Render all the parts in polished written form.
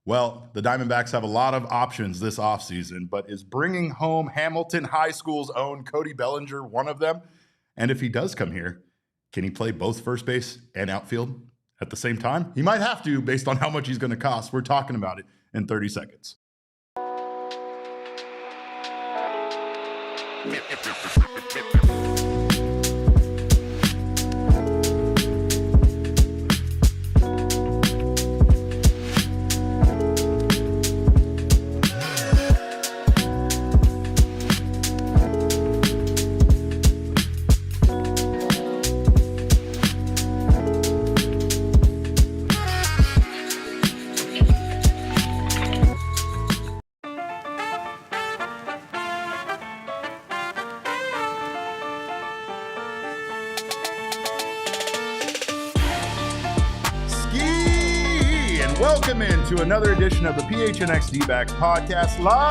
Well, the Diamondbacks have a lot of options this offseason, but is bringing home Hamilton High School's own Cody Bellinger one of them? And if he does come here, can he play both first base and outfield at the same time? He might have to based on how much he's going to cost. We're talking about it in 30 seconds. Welcome into another edition of the PHNX Dbacks podcast, live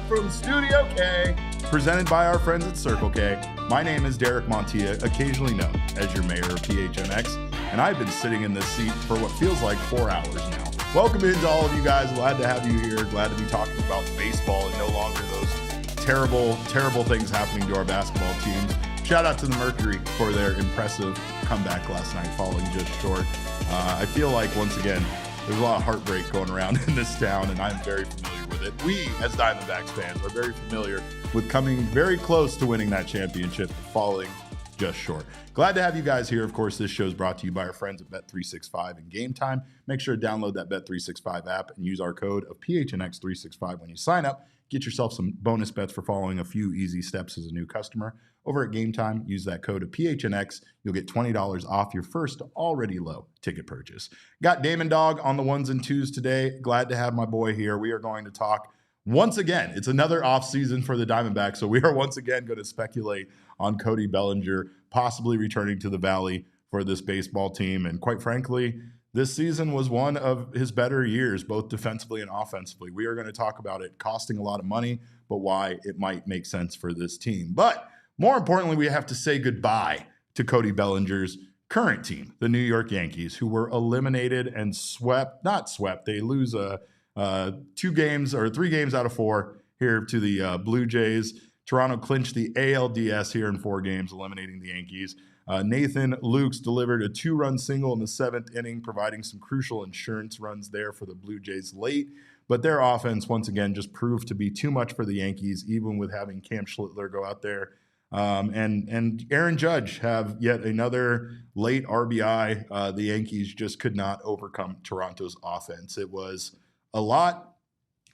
from Studio K, presented by our friends at Circle K. My name is Derek Montilla, occasionally known as your mayor of PHNX, and I've been sitting in this seat for what feels like 4 hours now. Welcome into all of you guys. Glad to have you here. Glad to be talking about baseball and no longer those terrible, terrible things happening to our basketball teams. Shout out to the Mercury for their impressive comeback last night, falling just short. I feel like, once again, there's a lot of heartbreak going around in this town, and I'm very familiar with it. We, as Diamondbacks fans, are very familiar with coming very close to winning that championship, falling just short. Glad to have you guys here. Of course, this show is brought to you by our friends at Bet365 and Game Time. Make sure to download that Bet365 app and use our code of PHNX365 when you sign up. Get yourself some bonus bets for following a few easy steps as a new customer. Over at Game Time, use that code of PHNX. You'll get $20 off your first already low ticket purchase. Got Damon Dog on the ones and twos today. Glad to have my boy here. We are going to talk once again. It's another offseason for the Diamondbacks, so we are once again going to speculate on Cody Bellinger possibly returning to the Valley for this baseball team. And quite frankly, this season was one of his better years, both defensively and offensively. We are going to talk about it costing a lot of money, but why it might make sense for this team. But more importantly, we have to say goodbye to Cody Bellinger's current team, the New York Yankees, who were eliminated and not swept. They lose 3 games out of 4 here to the Blue Jays. Toronto clinched the ALDS here in 4 games, eliminating the Yankees. Nathan Lukes delivered a 2-run single in the 7th inning, providing some crucial insurance runs there for the Blue Jays late. But their offense, once again, just proved to be too much for the Yankees, even with having Cam Schlittler go out there. And Aaron Judge have yet another late RBI. The Yankees just could not overcome Toronto's offense. It was a lot,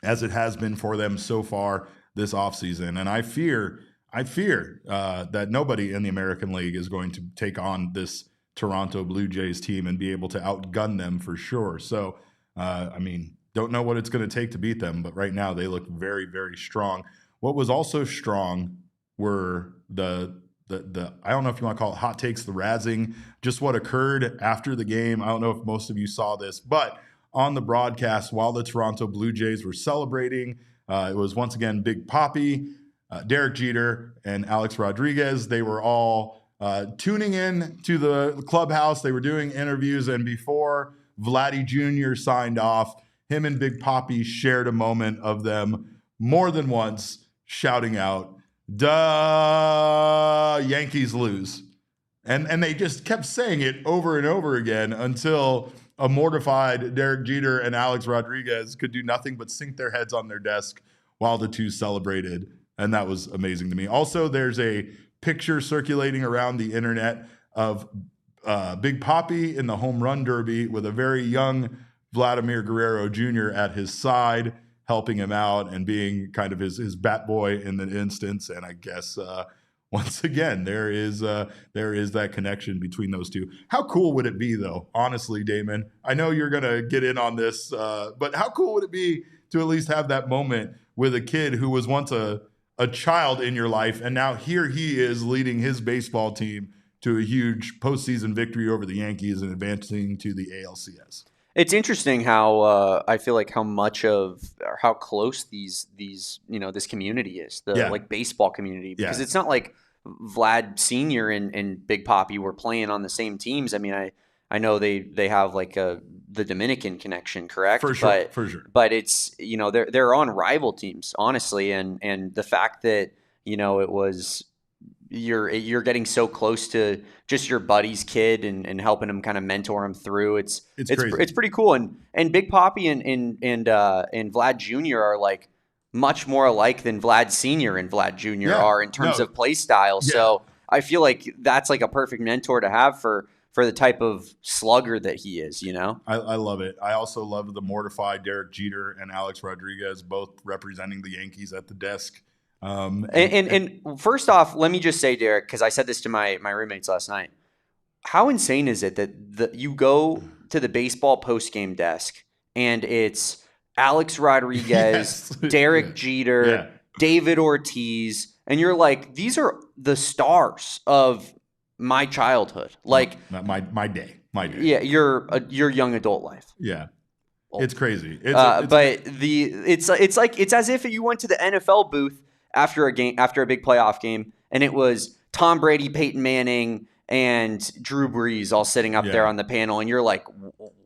as it has been for them so far this offseason. And I fear that nobody in the American League is going to take on this Toronto Blue Jays team and be able to outgun them for sure. So, don't know what it's going to take to beat them, but right now they look very, very strong. What was also strong were the I don't know if you want to call it hot takes, the razzing, just what occurred after the game. I don't know if most of you saw this, but on the broadcast, while the Toronto Blue Jays were celebrating, it was once again Big Papi, Derek Jeter, and Alex Rodriguez. They were all tuning in to the clubhouse. They were doing interviews, and before Vladdy Jr. signed off, him and Big Papi shared a moment of them more than once shouting out, "Duh, Yankees lose." And they just kept saying it over and over again until a mortified Derek Jeter and Alex Rodriguez could do nothing but sink their heads on their desk while the two celebrated. And that was amazing to me. Also, there's a picture circulating around the internet of Big Papi in the home run derby with a very young Vladimir Guerrero Jr. at his side, helping him out and being kind of his bat boy in the instance. And I guess once again, there is that connection between those two. How cool would it be, though? Honestly, Damon, I know you're gonna get in on this, but how cool would it be to at least have that moment with a kid who was once a child in your life, and now here he is leading his baseball team to a huge postseason victory over the Yankees and advancing to the ALCS? It's interesting how I feel like how much of or how close these this community is, like baseball community, because it's not like Vlad Sr. and Big Papi were playing on the same teams. I mean, I know they have like the Dominican connection, correct? For sure. But it's, they're on rival teams, honestly, and the fact that, it was you're getting so close to just your buddy's kid and helping him kind of mentor him through. It's pretty cool. And Big Papi and Vlad Jr. are like much more alike than Vlad Sr. and Vlad Jr. are in terms of play style. Yeah. So I feel like that's like a perfect mentor to have for the type of slugger that he is, I love it. I also love the mortified Derek Jeter and Alex Rodriguez both representing the Yankees at the desk. And first off, let me just say, Derek, because I said this to my roommates last night. How insane is it that you go to the baseball postgame desk and it's Alex Rodriguez, Derek Jeter, David Ortiz, and you're like, these are the stars of my childhood, like my day. Yeah, your young adult life. Yeah. It's crazy. It's as if you went to the NFL booth after a big playoff game, and it was Tom Brady, Peyton Manning, and Drew Brees all sitting up there on the panel, and you're like,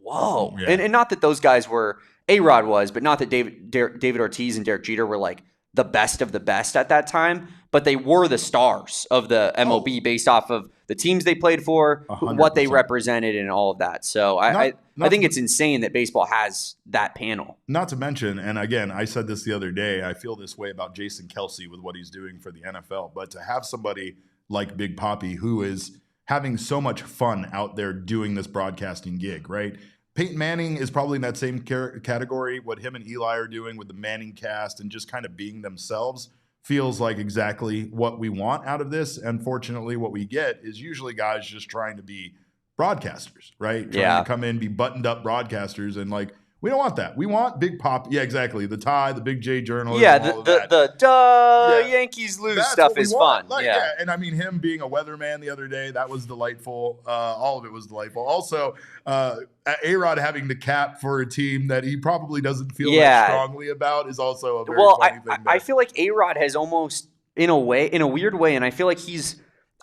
whoa. Yeah. And not that those guys were, A-Rod was, but not that David Ortiz and Derek Jeter were like the best of the best at that time, but they were the stars of the MLB based off of the teams they played for, 100%. What they represented, and all of that. So I think it's insane that baseball has that panel. Not to mention, and again, I said this the other day, I feel this way about Jason Kelce with what he's doing for the NFL, but to have somebody like Big Papi who is having so much fun out there doing this broadcasting gig, right? Peyton Manning is probably in that same category. What him and Eli are doing with the Manning cast and just kind of being themselves feels like exactly what we want out of this. Unfortunately, what we get is usually guys just trying to be broadcasters, right? Trying to come in, be buttoned up broadcasters, and like, we don't want that. We want Big Pop. Yeah, exactly. The tie, the Big J journalism. Yeah, Yankees lose stuff is fun. Like, and I mean, him being a weatherman the other day, that was delightful. All of it was delightful. Also, A-Rod having to cap for a team that he probably doesn't feel that strongly about is also a very funny thing. I feel like A-Rod has almost, in a weird way, and I feel like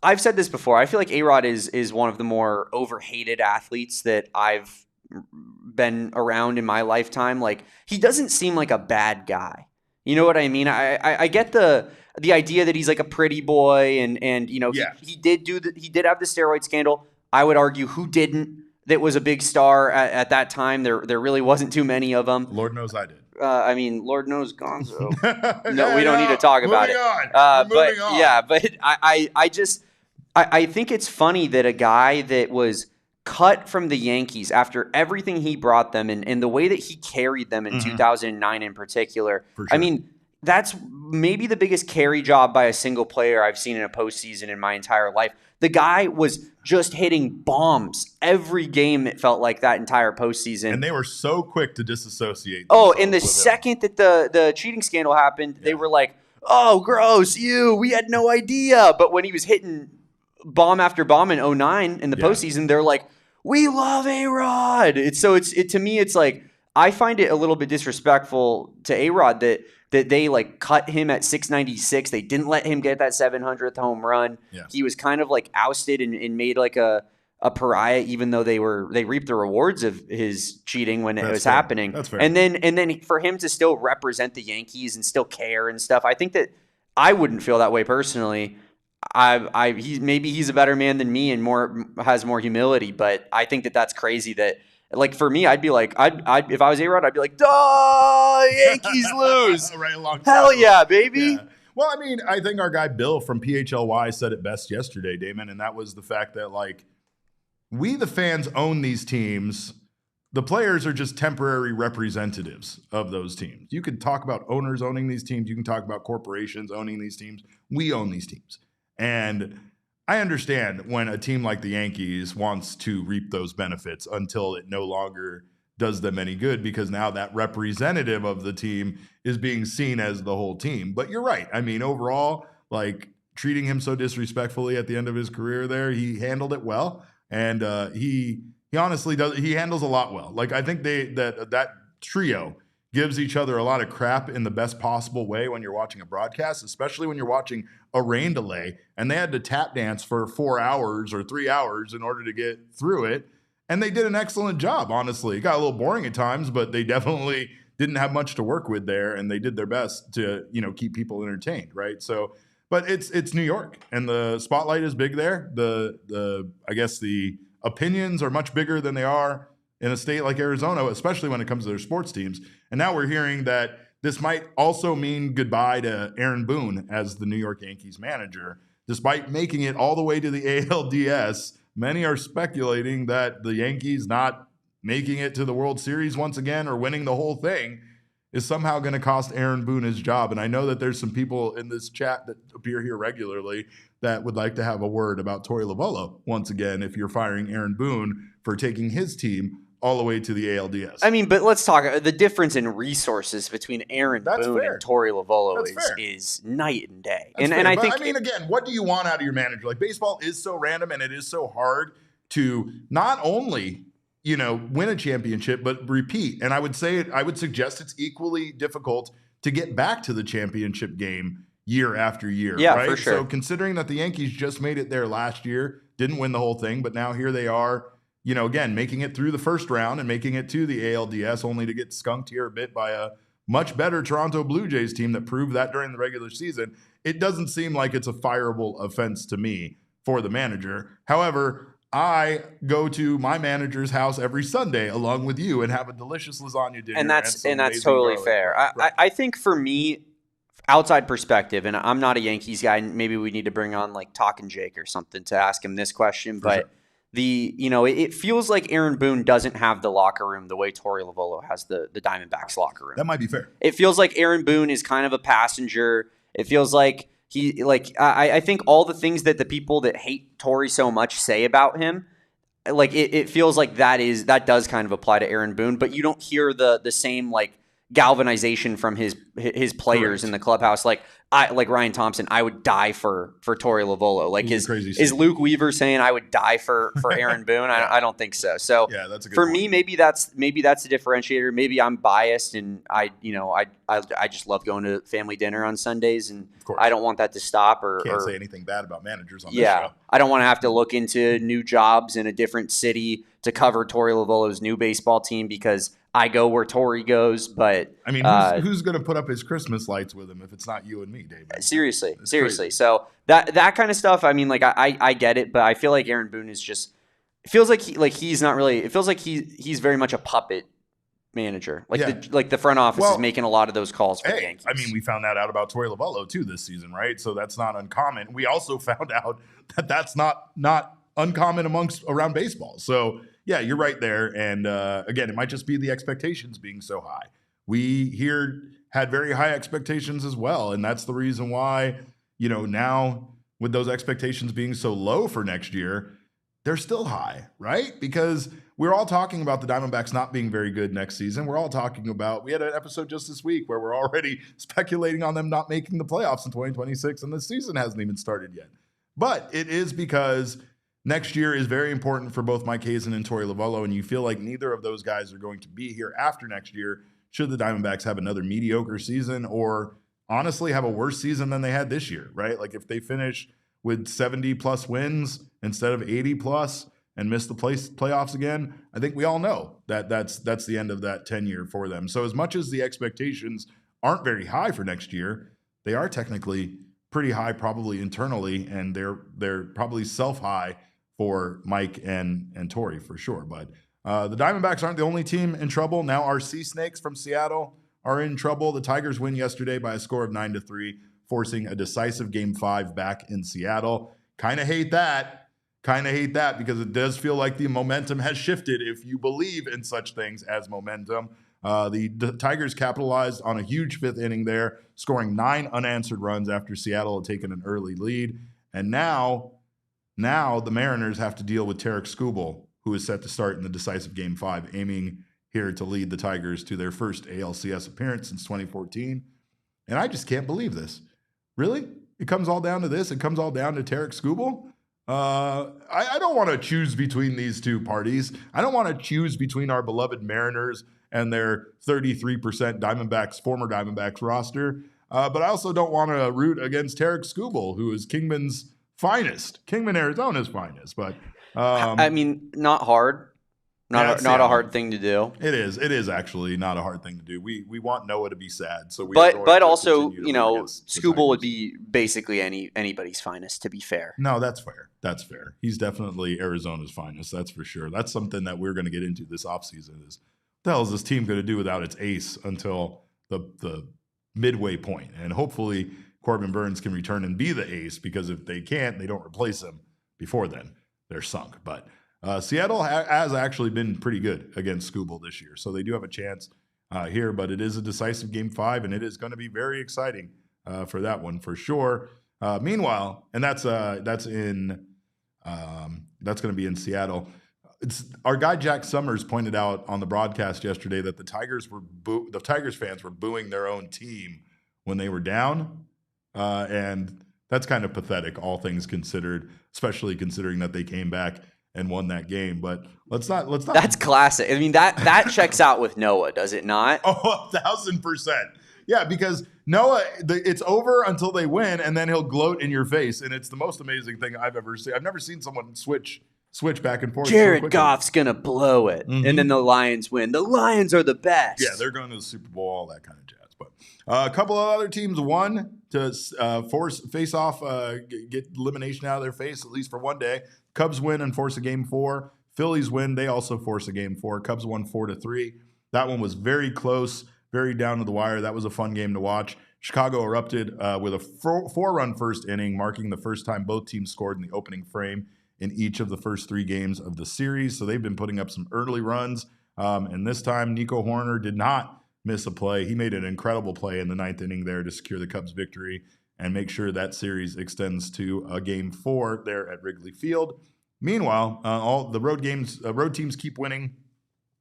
I've said this before, I feel like A-Rod is one of the more overhated athletes that I've been around in my lifetime. Like, he doesn't seem like a bad guy. You know what I mean? I get the idea that he's like a pretty boy and he did have the steroid scandal. I would argue, who didn't? That was a big star at that time. There really wasn't too many of them. Lord knows I did. Lord knows Gonzo. No, we don't need to talk about it. Moving on. But I think it's funny that a guy that was cut from the Yankees after everything he brought them and the way that he carried them in 2009 in particular. For sure. I mean, that's maybe the biggest carry job by a single player I've seen in a postseason in my entire life. The guy was just hitting bombs every game, it felt like, that entire postseason. And they were so quick to disassociate. Oh, and the second that the cheating scandal happened, they were like, oh, gross, we had no idea. But when he was hitting bomb after bomb in 2009 in the postseason, they're like, we love A-Rod. To me, it's like, I find it a little bit disrespectful to A-Rod that they like cut him at 696. They didn't let him get that 700th home run. Yeah. He was kind of like ousted and made like a pariah, even though they reaped the rewards of his cheating when it was happening. That's fair. And then for him to still represent the Yankees and still care and stuff, I think that I wouldn't feel that way personally. Maybe he's a better man than me and has more humility, but I think that that's crazy. That, like, for me, I'd be like, if I was A-Rod, I'd be like, duh, Yankees lose. Right along. Hell yeah, baby. Yeah. Well, I mean, I think our guy Bill from PHLY said it best yesterday, Damon, and that was the fact that, like, we the fans own these teams. The players are just temporary representatives of those teams. You can talk about owners owning these teams. You can talk about corporations owning these teams. We own these teams. And I understand when a team like the Yankees wants to reap those benefits until it no longer does them any good, because now that representative of the team is being seen as the whole team. But you're right. I mean, overall, like, treating him so disrespectfully at the end of his career there, he handled it well. And he honestly does. He handles a lot well. Like, I think that trio gives each other a lot of crap in the best possible way when you're watching a broadcast, especially when you're watching a rain delay and they had to tap dance for 4 hours or 3 hours in order to get through it. And they did an excellent job, honestly. It got a little boring at times, but they definitely didn't have much to work with there, and they did their best to, keep people entertained, right? So, but it's New York, and the spotlight is big there. I guess the opinions are much bigger than they are in a state like Arizona, especially when it comes to their sports teams. And now we're hearing that this might also mean goodbye to Aaron Boone as the New York Yankees manager. Despite making it all the way to the ALDS, many are speculating that the Yankees not making it to the World Series once again or winning the whole thing is somehow going to cost Aaron Boone his job. And I know that there's some people in this chat that appear here regularly that would like to have a word about Torey Lovullo once again if you're firing Aaron Boone for taking his team all the way to the ALDS. I mean, but let's talk. The difference in resources between Aaron Boone and Torey Lovullo is night and day. And I think, again, what do you want out of your manager? Like, baseball is so random, and it is so hard to not only win a championship, but repeat. And I would suggest it's equally difficult to get back to the championship game year after year. Yeah, right? For sure. So considering that the Yankees just made it there last year, didn't win the whole thing, but now here they are. Again, making it through the first round and making it to the ALDS, only to get skunked here a bit by a much better Toronto Blue Jays team that proved that during the regular season. It doesn't seem like it's a fireable offense to me for the manager. However, I go to my manager's house every Sunday along with you and have a delicious lasagna dinner. And that's totally fair. Right. I think for me, outside perspective, and I'm not a Yankees guy, maybe we need to bring on like Talkin' Jake or something to ask him this question, but sure. It feels like Aaron Boone doesn't have the locker room the way Torey Lovullo has the Diamondbacks locker room. That might be fair. It feels like Aaron Boone is kind of a passenger. It feels like I think all the things that the people that hate Torey so much say about him, like it feels like that does kind of apply to Aaron Boone, but you don't hear the same like galvanization from his players in the clubhouse. Like Ryan Thompson, I would die for Torey Lovullo. Like is Luke Weaver saying I would die for Aaron Boone? I don't think so. So yeah, that's a good for point. me, maybe that's the differentiator. Maybe I'm biased and I just love going to family dinner on Sundays, and I don't want that to stop. Can't say anything bad about managers on this show. I don't want to have to look into new jobs in a different city to cover Torey Lovullo's new baseball team because I go where Torey goes. But I mean, who's going to put up his Christmas lights with him if it's not you and me, David? Seriously. Crazy. So that kind of stuff. I mean, like I get it, but I feel like Aaron Boone is just. It feels like he's not really. It feels like he's very much a puppet manager. Like the front office is making a lot of those calls for the Yankees. I mean, we found that out about Torey Lovullo too this season, right? So that's not uncommon. We also found out that that's not uncommon around baseball. So yeah, you're right there. And again, it might just be the expectations being so high. We here had very high expectations as well, and that's the reason why now with those expectations being so low for next year, they're still high, right? Because we're all talking about the Diamondbacks not being very good next season. We're all talking about, we had an episode just this week where we're already speculating on them not making the playoffs in 2026, and the season hasn't even started yet. But it is because next year is very important for both Mike Hazen and Torey Lovullo, and you feel like neither of those guys are going to be here after next year should the Diamondbacks have another mediocre season or honestly have a worse season than they had this year, right? Like if they finish with 70-plus wins instead of 80-plus and miss the playoffs again, I think we all know that that's the end of that tenure for them. So as much as the expectations aren't very high for next year, they are technically pretty high probably internally, and they're probably self-high for Mike and Torey for sure. But the Diamondbacks aren't the only team in trouble. Now our Sea Snakes from Seattle are in trouble. The Tigers win yesterday by a score of 9-3, forcing a decisive Game 5 back in Seattle. Kind of hate that because it does feel like the momentum has shifted if you believe in such things as momentum. The Tigers capitalized on a huge fifth inning there, scoring 9 unanswered runs after Seattle had taken an early lead. And now the Mariners have to deal with Tarik Skubal, who is set to start in the decisive Game 5, aiming here to lead the Tigers to their first ALCS appearance since 2014. And I just can't believe this. Really? It comes all down to this? It comes all down to Tarik Skubal? I don't want to choose between these two parties. I don't want to choose between our beloved Mariners and their 33% former Diamondbacks roster. But I also don't want to root against Tarik Skubal, who is Kingman, Arizona's finest. But I mean, not hard. Not a hard thing to do. It is actually not a hard thing to do. We want Noah to be sad, so but also Skubal would be basically anybody's finest. To be fair, no, that's fair. That's fair. He's definitely Arizona's finest. That's for sure. That's something that we're going to get into this offseason. Is what the hell is this team going to do without its ace until the midway point? And hopefully Corbin Burnes can return and be the ace, because if they can't, they don't replace him before then. They're sunk. But Seattle has actually been pretty good against Skubal this year, so they do have a chance here. But it is a decisive Game 5, and it is going to be very exciting for that one for sure. Meanwhile, and that's going to be in Seattle. Our guy Jack Summers pointed out on the broadcast yesterday that the Tigers fans were booing their own team when they were down, and that's kind of pathetic, all things considered, especially considering that they came back and won that game. But let's not. That's classic. I mean, that checks out with Noah, does it not? Oh, 1,000%. Yeah, because Noah, it's over until they win, and then he'll gloat in your face, and it's the most amazing thing I've ever seen. I've never seen someone switch back and forth. Jared Goff's gonna blow it, and then the Lions win. The Lions are the best. Yeah, they're going to the Super Bowl, all that kind of jazz. But a couple of other teams won to face off, get elimination out of their face, at least for one day. Cubs win and force a Game 4. Phillies win. They also force a Game 4. Cubs won 4-3. That one was very close, very down to the wire. That was a fun game to watch. Chicago erupted with a 4-run first inning, marking the first time both teams scored in the opening frame in each of the first 3 games of the series. So they've been putting up some early runs. And this time, Nico Horner did not miss a play. He made an incredible play in the 9th inning there to secure the Cubs victory and make sure that series extends to a Game 4 there at Wrigley Field. Meanwhile, all the road teams keep winning.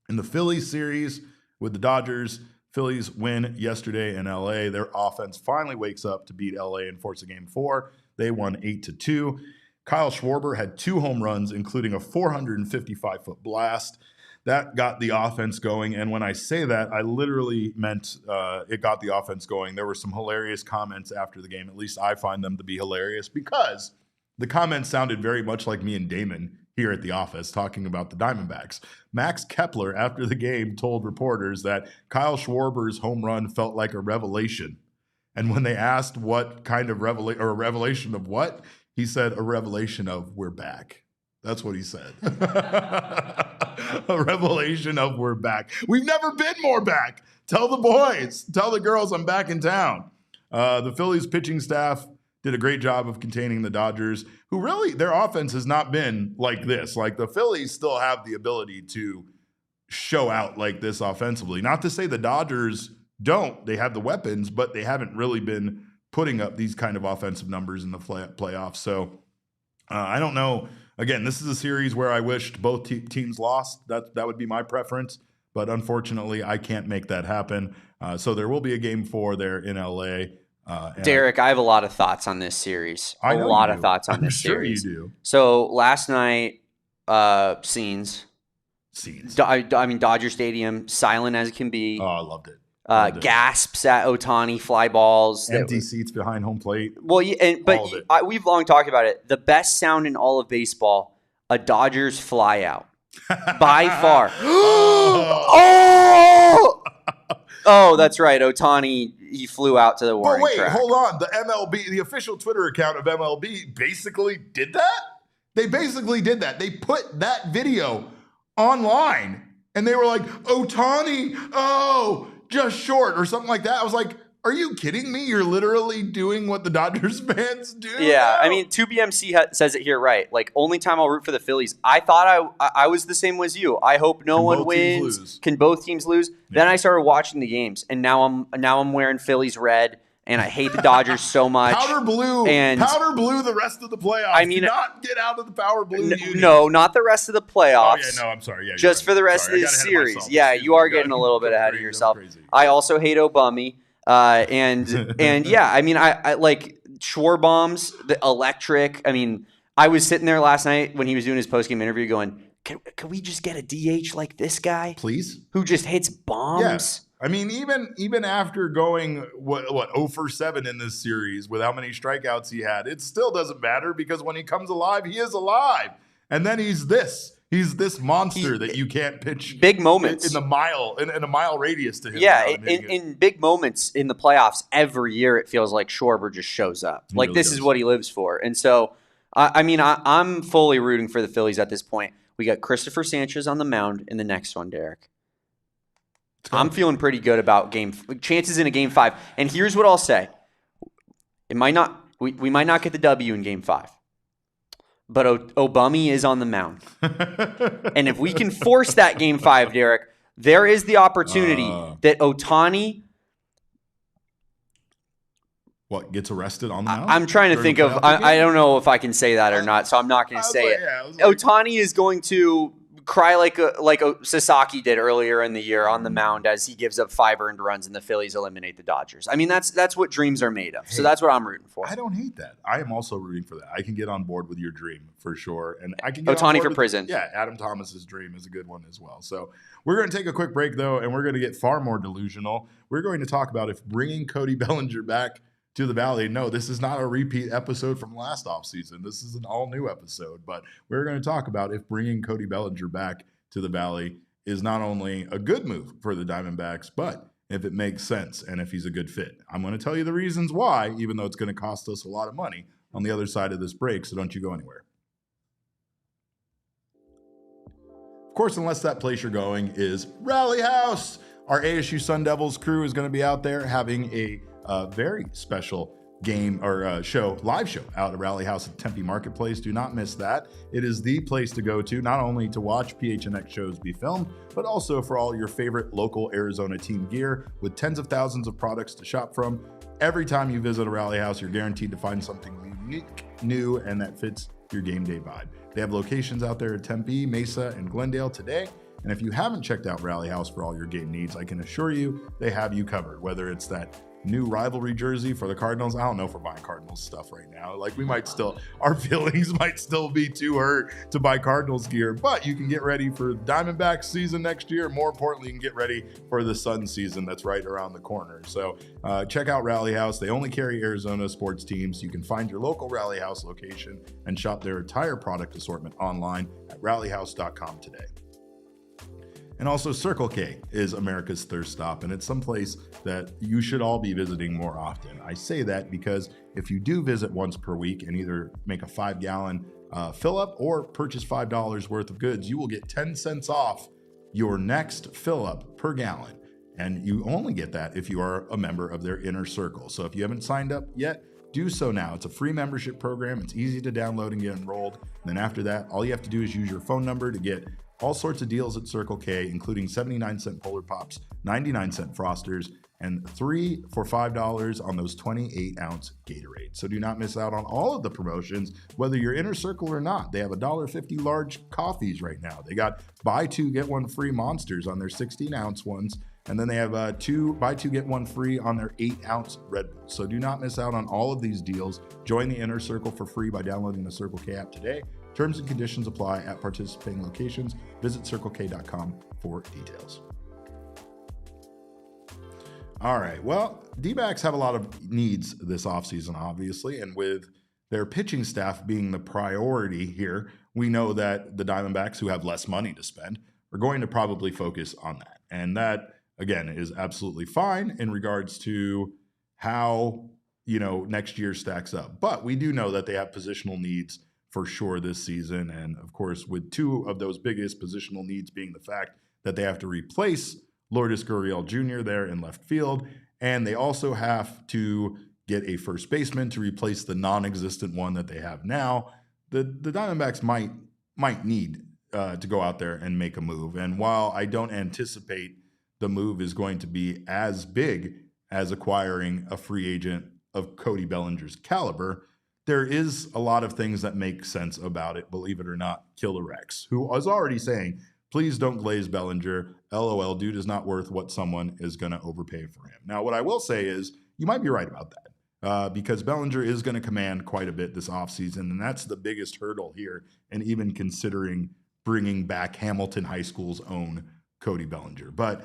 In the Phillies series with the Dodgers, Phillies win yesterday in LA. Their offense finally wakes up to beat LA and force a Game 4. They won 8-2. Kyle Schwarber had 2 home runs, including a 455-foot blast. That got the offense going, and when I say that, I literally meant it got the offense going. There were some hilarious comments after the game. At least I find them to be hilarious, because the comments sounded very much like me and Damon here at the office talking about the Diamondbacks. Max Kepler, after the game, told reporters that Kyle Schwarber's home run felt like a revelation. And when they asked what kind of revelation, or a revelation of what, he said, a revelation of we're back. That's what he said. A revelation of we're back. We've never been more back. Tell the boys, tell the girls I'm back in town. The Phillies pitching staff did a great job of containing the Dodgers, who really, their offense has not been like this. Like, the Phillies still have the ability to show out like this offensively. Not to say the Dodgers don't. They have the weapons, but they haven't really been putting up these kind of offensive numbers in the playoffs. So I don't know. Again, this is a series where I wished both teams lost. That would be my preference. But unfortunately, I can't make that happen. So there will be a Game 4 there in LA. Derek, I have a lot of thoughts on this series. A lot of thoughts on this series. Sure you do. So last night, scenes. I mean, Dodger Stadium, silent as it can be. Oh, I loved it. Gasps at Ohtani, fly balls. Empty seats behind home plate. Well, we've long talked about it. The best sound in all of baseball, a Dodgers fly out. By far. Oh, that's right. Ohtani, he flew out to the warning track. Hold on. The MLB, the official Twitter account of MLB basically did that? They basically did that. They put that video online, and they were like, Ohtani, just short, or something like that. I was like, are you kidding me? You're literally doing what the Dodgers fans do? Yeah, I mean, 2BMC says it here right. Like, only time I'll root for the Phillies. I thought I was the same as you. I hope no one wins. Can both teams lose? Yeah. Then I started watching the games, and now I'm wearing Phillies red, and I hate the Dodgers so much. Powder blue the rest of the playoffs. I mean, do not get out of the powder blue. No, not the rest of the playoffs. Oh, yeah, no, I'm sorry. Yeah, just for the rest of the series. Yeah, you are getting a little bit ahead of yourself. I also hate Obama. And yeah, I mean, I like Schwarbombs, the electric. I mean, I was sitting there last night when he was doing his postgame interview going, can we just get a DH like this guy? Please? Who just hits bombs? Yeah. I mean, even after going, 0 for 7 in this series with how many strikeouts he had, it still doesn't matter, because when he comes alive, he is alive. And then he's this. He's this monster that you can't pitch big moments in a mile radius to him. Yeah, in big moments in the playoffs every year, it feels like Schwarber just shows up. Like this is what he lives for. And so, I'm fully rooting for the Phillies at this point. We got Christopher Sanchez on the mound in the next one, Derek. I'm feeling pretty good about chances in a game 5. And here's what I'll say: we might not get the W in game 5. But Obama is on the mound. And if we can force that game 5, Derek, there is the opportunity that Ohtani gets arrested on the mound? I'm trying to think of – I don't know if I can say that or not, so I'm not going to say it. Ohtani is going to cry like Sasaki did earlier in the year on the mound as he gives up 5 earned runs and the Phillies eliminate the Dodgers. I mean, that's what dreams are made of. So that's what I'm rooting for. I don't hate that. I am also rooting for that. I can get on board with your dream for sure. And I can get Ohtani for prison. Yeah, Adam Thomas's dream is a good one as well. So we're going to take a quick break, though, and we're going to get far more delusional. We're going to talk about if bringing Cody Bellinger back to the Valley. No, this is not a repeat episode from last offseason. This is an all-new episode. But we're going to talk about if bringing Cody Bellinger back to the Valley is not only a good move for the Diamondbacks, but if it makes sense and if he's a good fit. I'm going to tell you the reasons why, even though it's going to cost us a lot of money on the other side of this break, so don't you go anywhere. Of course, unless that place you're going is Rally House. Our ASU Sun Devils crew is going to be out there having a very special game or live show out at Rally House at Tempe Marketplace. Do not miss that. It is the place to go to, not only to watch PHNX shows be filmed, but also for all your favorite local Arizona team gear with tens of thousands of products to shop from. Every time you visit a Rally House, you're guaranteed to find something unique, new, and that fits your game day vibe. They have locations out there at Tempe, Mesa, and Glendale today. And if you haven't checked out Rally House for all your game needs, I can assure you they have you covered, whether it's that new rivalry jersey for the Cardinals. I don't know if we're buying Cardinals stuff right now. Like our feelings might still be too hurt to buy Cardinals gear, but you can get ready for Diamondbacks season next year. More importantly, you can get ready for the Sun season that's right around the corner. So check out Rally House. They only carry Arizona sports teams. You can find your local Rally House location and shop their entire product assortment online at rallyhouse.com today. And also Circle K is America's thirst stop, and it's someplace that you should all be visiting more often. I say that because if you do visit once per week and either make a 5-gallon fill up or purchase $5 worth of goods, you will get 10 cents off your next fill up per gallon. And you only get that if you are a member of their inner circle. So if you haven't signed up yet, do so now. It's a free membership program. It's easy to download and get enrolled. And then after that, all you have to do is use your phone number to get all sorts of deals at Circle K, including 79-cent Polar Pops, 99-cent Frosters, and 3 for $5 on those 28-ounce Gatorades. So do not miss out on all of the promotions, whether you're inner circle or not. They have $1.50 large coffees right now. They got buy 2, get 1 free Monsters on their 16-ounce ones. And then they have buy 2, get 1 free on their 8-ounce Red Bulls. So do not miss out on all of these deals. Join the inner circle for free by downloading the Circle K app today. Terms and conditions apply at participating locations. Visit circlek.com for details. All right. Well, Dbacks have a lot of needs this offseason, obviously. And with their pitching staff being the priority here, we know that the Diamondbacks, who have less money to spend, are going to probably focus on that. And that, again, is absolutely fine in regards to how, next year stacks up. But we do know that they have positional needs for sure this season. And of course, with 2 of those biggest positional needs being the fact that they have to replace Lourdes Gurriel Jr. there in left field, and they also have to get a first baseman to replace the non-existent one that they have now. The Diamondbacks might need to go out there and make a move. And while I don't anticipate the move is going to be as big as acquiring a free agent of Cody Bellinger's caliber, there is a lot of things that make sense about it, believe it or not. Killer Rex, who was already saying, please don't glaze Bellinger. LOL, dude is not worth what someone is going to overpay for him. Now, what I will say is you might be right about that because Bellinger is going to command quite a bit this offseason, and that's the biggest hurdle here, and even considering bringing back Hamilton High School's own Cody Bellinger. But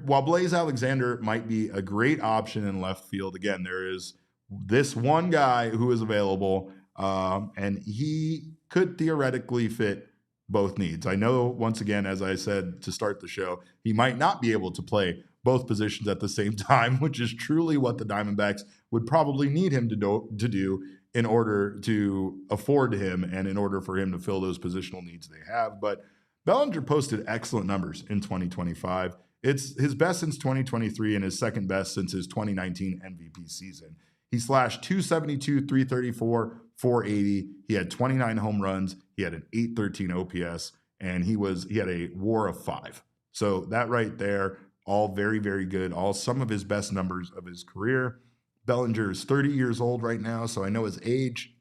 while Blaze Alexander might be a great option in left field, again, there is this one guy who is available, and he could theoretically fit both needs. I know, once again, as I said to start the show, he might not be able to play both positions at the same time, which is truly what the Diamondbacks would probably need him to do in order to afford him and in order for him to fill those positional needs they have. But Bellinger posted excellent numbers in 2025. It's his best since 2023 and his second best since his 2019 MVP season. He slashed 272, 334, 480. He had 29 home runs. He had an 813 OPS, and he had a WAR of 5. So that right there, all very, very good. All some of his best numbers of his career. Bellinger is 30 years old right now, so I know his age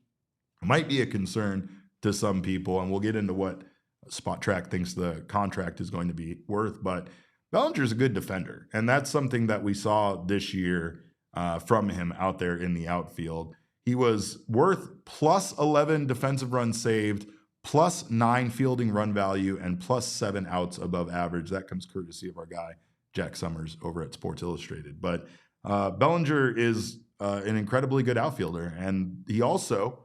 might be a concern to some people, and we'll get into what Spot Track thinks the contract is going to be worth. But Bellinger is a good defender, and that's something that we saw this year from him out there in the outfield. He was worth plus 11 defensive runs saved, plus 9 fielding run value, and plus 7 outs above average. That comes courtesy of our guy, Jack Summers, over at Sports Illustrated. But Bellinger is an incredibly good outfielder, and he also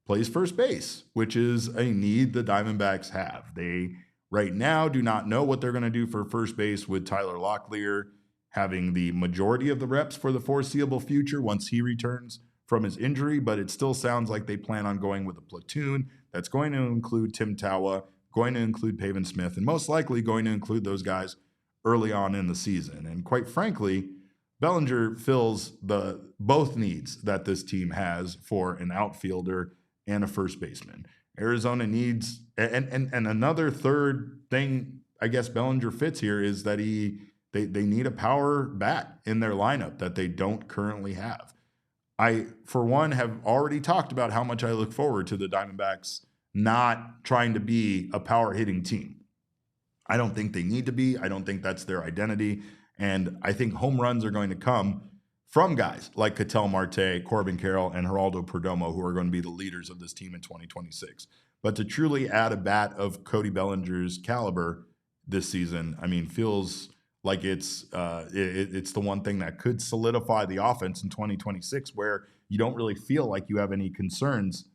plays first base, which is a need the Diamondbacks have. They right now do not know what they're going to do for first base with Tyler Locklear having the majority of the reps for the foreseeable future once he returns from his injury, but it still sounds like they plan on going with a platoon that's going to include Tim Tawa, going to include Pavin Smith, and most likely going to include those guys early on in the season. And quite frankly, Bellinger fills both needs that this team has for an outfielder and a first baseman. Arizona needs, and another third thing I guess Bellinger fits here is that they need a power bat in their lineup that they don't currently have. I, for one, have already talked about how much I look forward to the Diamondbacks not trying to be a power hitting team. I don't think they need to be. I don't think that's their identity. And I think home runs are going to come from guys like Ketel Marte, Corbin Carroll, and Geraldo Perdomo, who are going to be the leaders of this team in 2026. But to truly add a bat of Cody Bellinger's caliber this season, I mean, feels like it's the one thing that could solidify the offense in 2026, where you don't really feel like you have any concerns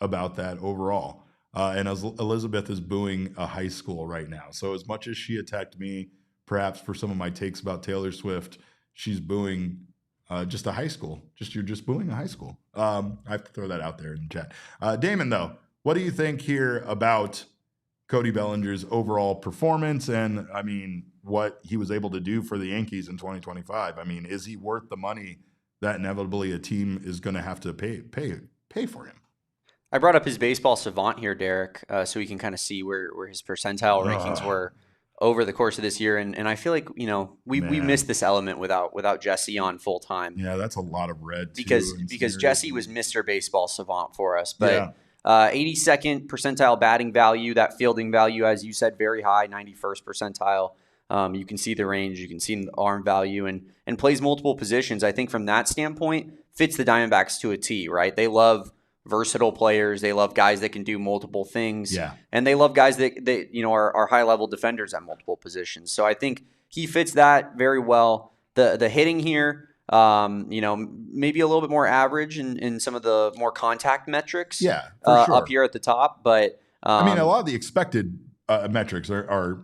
about that overall. And as Elizabeth is booing a high school right now. So as much as she attacked me, perhaps for some of my takes about Taylor Swift, she's booing just a high school. You're just booing a high school. I have to throw that out there in the chat. Damon, though, what do you think here about Cody Bellinger's overall performance and, I mean, what he was able to do for the Yankees in 2025? I mean, is he worth the money that inevitably a team is going to have to pay for him? I brought up his baseball savant here, Derek, so we can kind of see where his percentile rankings were over the course of this year. And I feel like, we missed this element without Jesse on full time. Yeah, that's a lot of red because Jesse was Mr. Baseball Savant for us. But 82nd percentile batting value, that fielding value, as you said, very high, 91st percentile. You can see the range, you can see the arm value, and plays multiple positions. I think from that standpoint, fits the Diamondbacks to a T, right? They love versatile players. They love guys that can do multiple things. Yeah. And they love guys that are high-level defenders at multiple positions. So I think he fits that very well. The hitting here, maybe a little bit more average in some of the more contact metrics. Yeah, for sure. Up here at the top. But I mean, a lot of the expected metrics are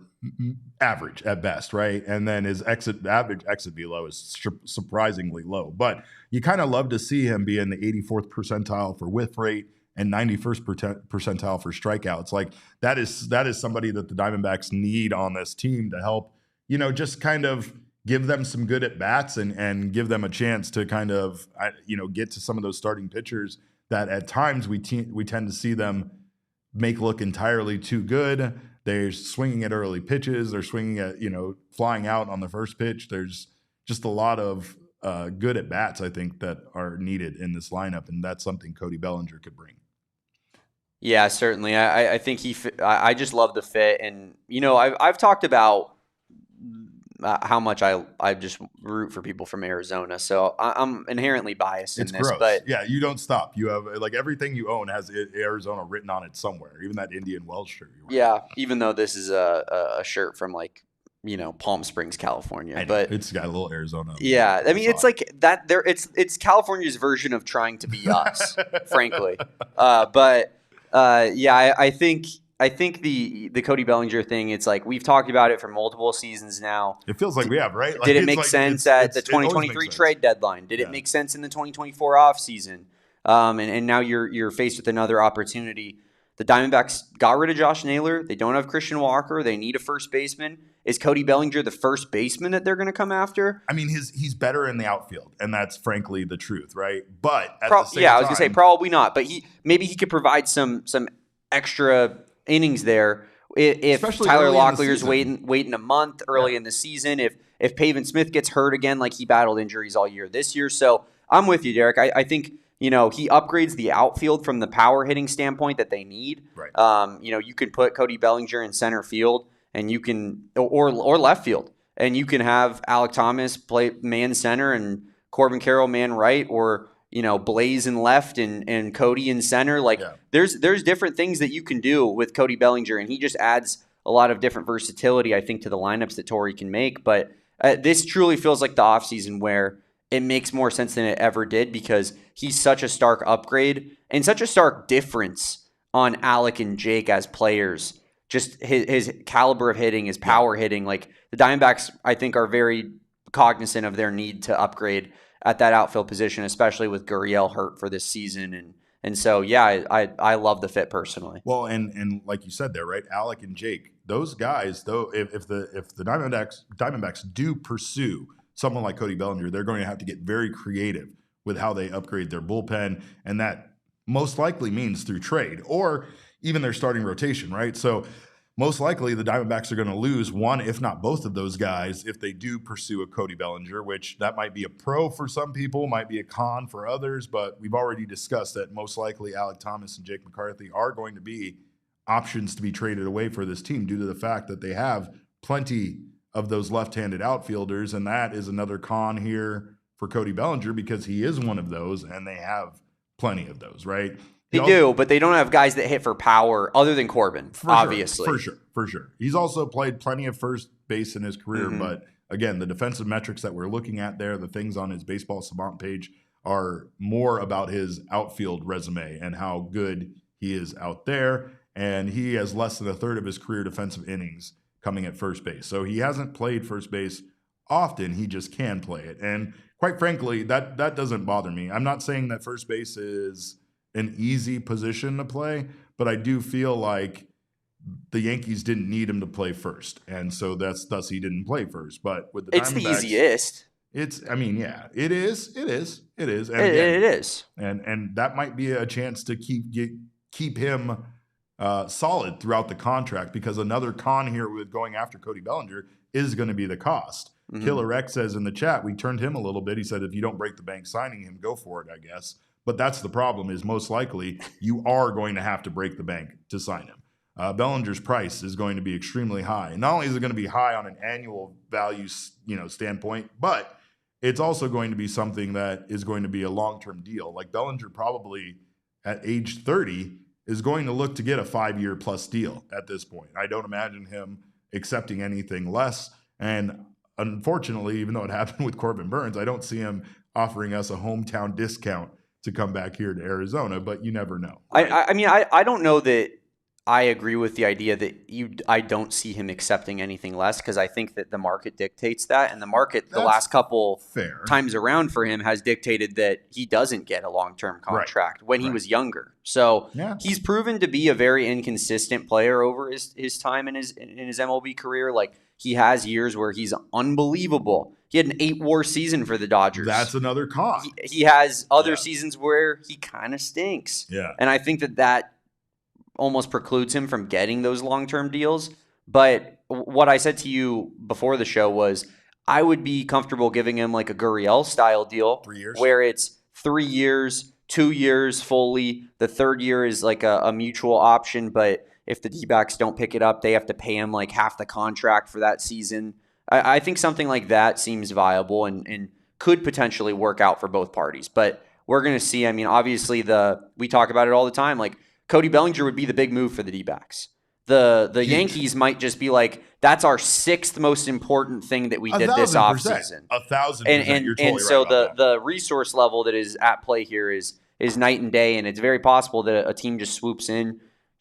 average at best, right? And then his average exit velo is surprisingly low. But you kind of love to see him be in the 84th percentile for whiff rate and 91st percentile for strikeouts. Like that is somebody that the Diamondbacks need on this team to help, just kind of give them some good at bats and give them a chance to kind of, get to some of those starting pitchers that at times we tend to see them make look entirely too good. They're swinging at early pitches. They're swinging at, flying out on the first pitch. There's just a lot of good at bats, I think, that are needed in this lineup, and that's something Cody Bellinger could bring. Yeah, certainly. I think I just love the fit, and I've talked about how much I just root for people from Arizona, so I'm inherently biased in this. Gross. But yeah, you don't stop. You have everything you own has Arizona written on it somewhere. Even that Indian Wells shirt. Yeah, even though this is a shirt from Palm Springs, California, but it's got a little Arizona. Yeah, I mean, it's like that. It's California's version of trying to be us, frankly. I think I think the Cody Bellinger thing, it's like we've talked about it for multiple seasons now. It feels like we have, right? Like, did it make sense at the 2023 trade deadline? Did it make sense in the 2024 offseason? And now you're faced with another opportunity. The Diamondbacks got rid of Josh Naylor. They don't have Christian Walker. They need a first baseman. Is Cody Bellinger the first baseman that they're going to come after? I mean, he's better in the outfield, and that's frankly the truth, right? But at the same I was going to say probably not. But maybe he could provide some extra innings there if Tyler Locklear's waiting a month early in the season. If Pavin Smith gets hurt again, like he battled injuries all year this year. So I'm with you, Derek. I think he upgrades the outfield from the power hitting standpoint that they need. Right. You can put Cody Bellinger in center field, and you can or left field, and you can have Alek Thomas play man center and Corbin Carroll man right, or Blaze in left and Cody in center. There's different things that you can do with Cody Bellinger, and he just adds a lot of different versatility, I think, to the lineups that Torrey can make. But this truly feels like the offseason where it makes more sense than it ever did, because he's such a stark upgrade and such a stark difference on Alek and Jake as players. Just his caliber of hitting, his power hitting. Like, the Diamondbacks, I think, are very cognizant of their need to upgrade at that outfield position, especially with Gurriel hurt for this season. And so, yeah, I love the fit personally. Well, and like you said there, right? Alek and Jake, those guys, though, if the Diamondbacks do pursue someone like Cody Bellinger, they're going to have to get very creative with how they upgrade their bullpen, and that most likely means through trade or even their starting rotation, right? So most likely the Diamondbacks are going to lose one, if not both of those guys, if they do pursue a Cody Bellinger, which that might be a pro for some people, might be a con for others, but we've already discussed that most likely Alek Thomas and Jake McCarthy are going to be options to be traded away for this team due to the fact that they have plenty of those left-handed outfielders, and that is another con here for Cody Bellinger because he is one of those, and they have plenty of those, right? They do, but they don't have guys that hit for power other than Corbin, obviously. For sure. He's also played plenty of first base in his career, but again, the defensive metrics that we're looking at there, the things on his Baseball Savant page, are more about his outfield resume and how good he is out there, and he has less than a third of his career defensive innings coming at first base. So he hasn't played first base often, he just can play it. And quite frankly, that doesn't bother me. I'm not saying that first base is an easy position to play, but I do feel like the Yankees didn't need him to play first, and so thus he didn't play first. But with the Diamondbacks, it's the easiest. It is. And again, it is. And that might be a chance to keep him solid throughout the contract, because another con here with going after Cody Bellinger is going to be the cost. Killer X says in the chat, we turned him a little bit. He said, if you don't break the bank signing him, go for it, I guess. But that's the problem, is most likely you are going to have to break the bank to sign him. Bellinger's price is going to be extremely high. And not only is it going to be high on an annual value standpoint, but it's also going to be something that is going to be a long-term deal. Like, Bellinger probably at age 30 is going to look to get a 5-year plus deal at this point. I don't imagine him accepting anything less. And unfortunately, even though it happened with Corbin Burns, I don't see him offering us a hometown discount to come back here to Arizona, but you never know. Right? I don't know that I agree with the idea that I don't see him accepting anything less, because I think that the market dictates that, and the market the last couple times around for him has dictated that he doesn't get a long-term contract when he was younger. So he's proven to be a very inconsistent player over his time in his MLB career. Like, he has years where he's unbelievable. He had an 8-WAR season for the Dodgers. That's another con. He has other seasons where he kind of stinks. Yeah. And I think that almost precludes him from getting those long-term deals. But what I said to you before the show was I would be comfortable giving him like a Gurriel-style deal. 3 years. Where it's 3 years, 2 years fully. The third year is like a mutual option, but if the Dbacks don't pick it up, they have to pay him like half the contract for that season. I think something like that seems viable and could potentially work out for both parties. But we're going to see. I mean, obviously, we talk about it all the time. Like, Cody Bellinger would be the big move for the Dbacks. The Yankees might just be like, that's our 6th most important thing that we did this offseason. 1,000%. And totally so right the resource level that is at play here is night and day, and it's very possible that a team just swoops in,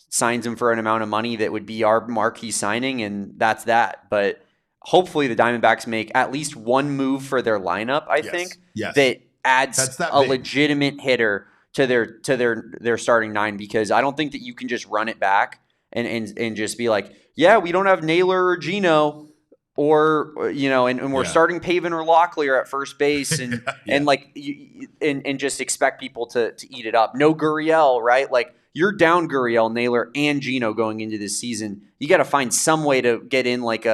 signs him for an amount of money that would be our marquee signing, and that's that. But hopefully the Diamondbacks make at least one move for their lineup, I think, that adds a legitimate hitter to their starting nine, because I don't think that you can just run it back and just be like, yeah, we don't have Naylor or Gino, or and we're starting Pavin or Locklear at first base, and and just expect people to eat it up. No Gurriel, right? Like, you're down Gurriel, Naylor, and Gino going into this season. You got to find some way to get in like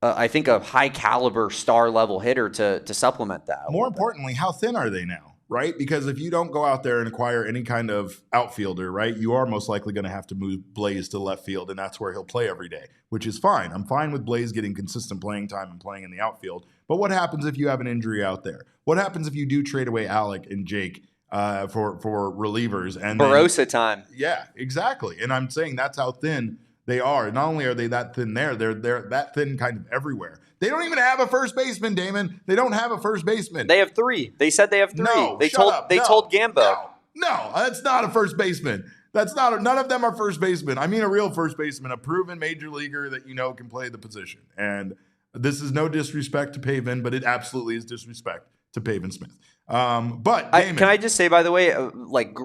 I think a high caliber star level hitter to supplement that. More importantly, how thin are they now? Right? Because if you don't go out there and acquire any kind of outfielder, right, you are most likely going to have to move Blaze to left field, and that's where he'll play every day, which is fine. I'm fine with Blaze getting consistent playing time and playing in the outfield. But what happens if you have an injury out there? What happens if you do trade away Alec and Jake for relievers? And Barossa time. Yeah, exactly. And I'm saying that's how thin they are. Not only are they that thin they're that thin kind of everywhere. They don't even have a first baseman, Damon. They don't have a first baseman. They have 3. They said they have 3. No, they told Gambo. No, that's not a first baseman. None of them are first basemen. I mean a real first baseman, a proven major leaguer that can play the position. And this is no disrespect to Pavin, but it absolutely is disrespect to Pavin Smith. But Damon, can I just say, by the way,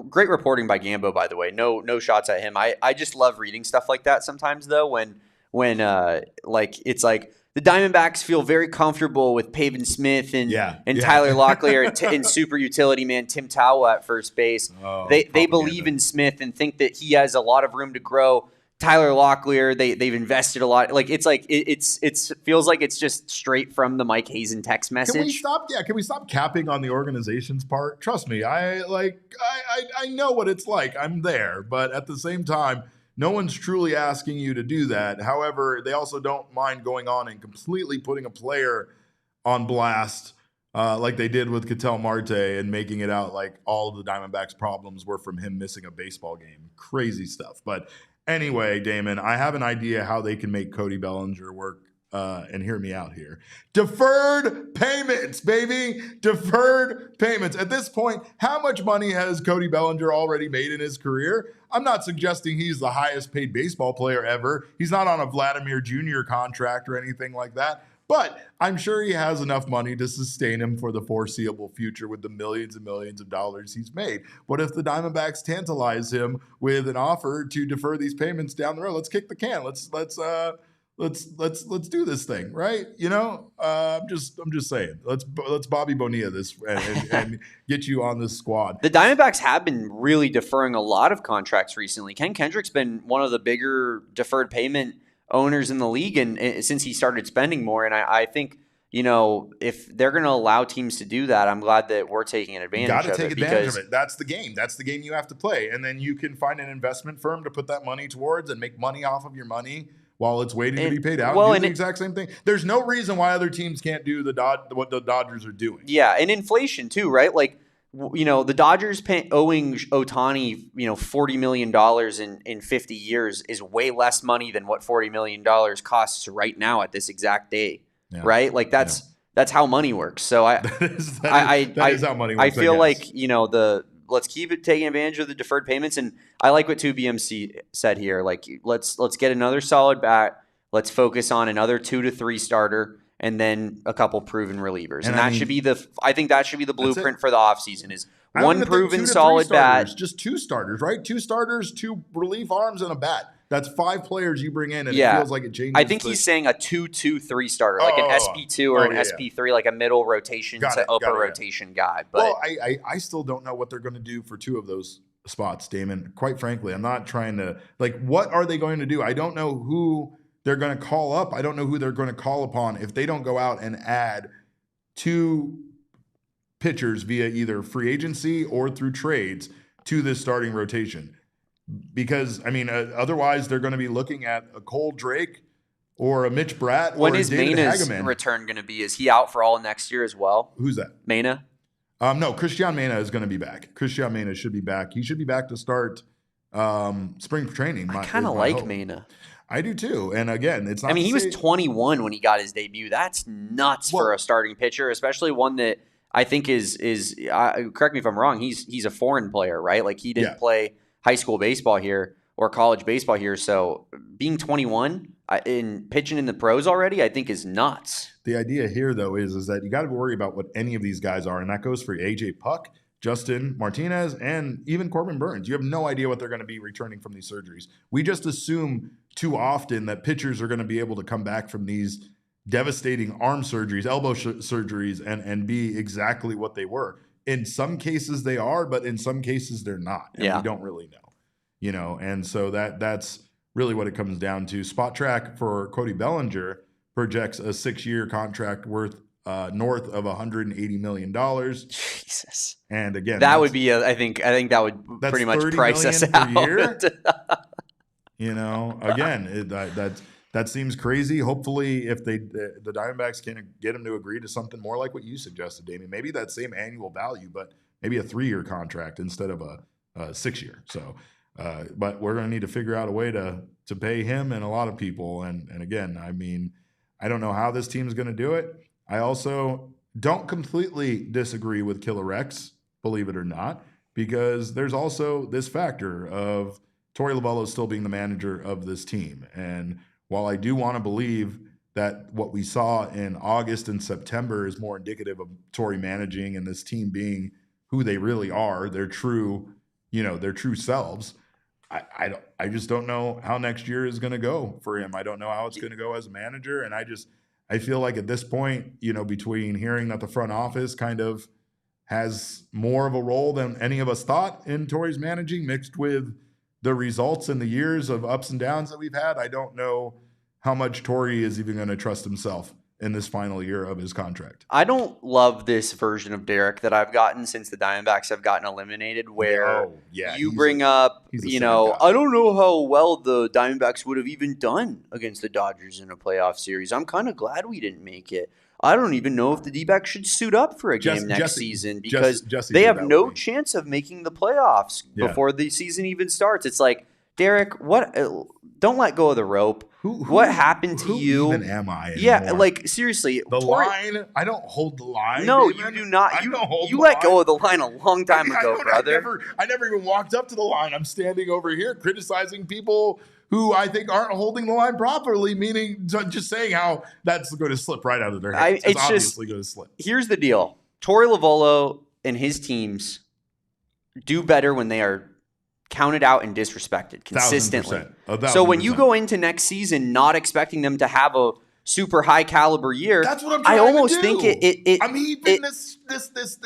great reporting by Gambo, by the way. No shots at him. I just love reading stuff like that sometimes, though, when it's like, the Diamondbacks feel very comfortable with Pavin Smith and Tyler Locklear and super utility man Tim Towel at first base. They believe in Smith and think that he has a lot of room to grow. Tyler Locklear, they've invested a lot. Like, it feels like it's just straight from the Mike Hazen text message. Can we stop capping on the organization's part? Trust me, I know what it's like. I'm there, but at the same time, no one's truly asking you to do that. However, they also don't mind going on and completely putting a player on blast like they did with Ketel Marte and making it out like all of the Diamondbacks' problems were from him missing a baseball game. Crazy stuff. But anyway, Damon, I have an idea how they can make Cody Bellinger work. And hear me out here. Deferred payments, baby. Deferred payments. At this point, how much money has Cody Bellinger already made in his career? I'm not suggesting he's the highest paid baseball player ever. He's not on a Vladimir Jr. contract or anything like that. But I'm sure he has enough money to sustain him for the foreseeable future with the millions and millions of dollars he's made. What if the Diamondbacks tantalize him with an offer to defer these payments down the road? Let's kick the can. Let's do this thing, right? I'm just saying. Let's Bobby Bonilla this and get you on this squad. The Diamondbacks have been really deferring a lot of contracts recently. Ken Kendrick's been one of the bigger deferred payment owners in the league, and since he started spending more. And I think if they're going to allow teams to do that, I'm glad that we're taking advantage of it. Got to take advantage of it. That's the game. That's the game you have to play, and then you can find an investment firm to put that money towards and make money off of your money while it's waiting to be paid out. Do the exact same thing. There's no reason why other teams can't do what the Dodgers are doing. Yeah, and inflation too, right? Like, the Dodgers owing Ohtani, $40 million in 50 years is way less money than what $40 million costs right now at this exact day, right? Like, that's how money works. So that is how money works. I feel like let's keep it taking advantage of the deferred payments. And I like what 2BMC said here. Like, let's get another solid bat. Let's focus on another 2 to 3 starter and then a couple proven relievers. And I think that should be the blueprint for the offseason is one proven solid bat. Just 2 starters, right? 2 starters, 2 relief arms, and a bat. That's 5 players you bring in, and it feels like it changes. I think he's saying a 2-2-3 starter, like an SP2 or an SP3, like a middle rotation to upper rotation guy. But I still don't know what they're going to do for 2 of those spots, Damon. Quite frankly, I'm not trying to what are they going to do? I don't know who they're going to call up. I don't know who they're going to call upon if they don't go out and add 2 pitchers via either free agency or through trades to this starting rotation. Because, otherwise they're going to be looking at a Cole Drake or a Mitch Bratt or a David Mena's Hageman. Return going to be? Is he out for all next year as well? Who's that? Mena? No, Christian Mena is going to be back. Christian Mena should be back. He should be back to start spring training. I kind of like Mena. I do too. And again, it's not. He was 21 when he got his debut. That's nuts for a starting pitcher, especially one that I think is correct me if I'm wrong. He's a foreign player, right? Like he didn't play high school baseball here. or college baseball here. So being 21 and pitching in the pros already, I think is nuts. The idea here, though, is that you got to worry about what any of these guys are, and that goes for AJ Puck, Justin Martinez, and even Corbin Burns. You have no idea what they're going to be returning from these surgeries. We just assume too often that pitchers are going to be able to come back from these devastating arm surgeries, elbow surgeries, and be exactly what they were. In some cases they are, but in some cases they're not. And we don't really know, and so that's really what it comes down to. Spot Track for Cody Bellinger projects a 6-year contract worth north of $180 million. Jesus. And again, that would be I think that would pretty much price us out. Per year. Again, that seems crazy. Hopefully, if the Diamondbacks can get him to agree to something more like what you suggested, Damon, maybe that same annual value, but maybe a 3-year contract instead of a 6-year. So, but we're going to need to figure out a way to pay him and a lot of people. And again, I mean, I don't know how this team is going to do it. I also don't completely disagree with Killer Rex, believe it or not, because there's also this factor of Torey Lovullo still being the manager of this team. And while I do want to believe that what we saw in August and September is more indicative of Torey managing and this team being who they really are, their true selves, I just don't know how next year is going to go for him. I don't know how it's going to go as a manager. And I feel like at this point, between hearing that the front office kind of has more of a role than any of us thought in Torey's managing, mixed with the results and the years of ups and downs that we've had, I don't know how much Torey is even going to trust himself in this final year of his contract. I don't love this version of Derek that I've gotten since the Diamondbacks have gotten eliminated, where you bring up, I don't know how well the Diamondbacks would have even done against the Dodgers in a playoff series. I'm kind of glad we didn't make it. I don't even know if the Dbacks should suit up for a game next season because they have no chance of making the playoffs before the season even starts. It's like, Derek, what? Don't let go of the rope. What happened to you? Who even am I anymore? Yeah, like seriously. Line? I don't hold the line. No, David. you do not. You let go of the line a long time ago, brother. I never even walked up to the line. I'm standing over here criticizing people who I think aren't holding the line properly, meaning just saying how that's going to slip right out of their hands. It's obviously going to slip. Here's the deal. Torey Lovullo and his teams do better when they are counted out and disrespected consistently. 1,000%. So when you go into next season not expecting them to have a super high caliber year, that's what I'm trying almost to do. think I'm heaping this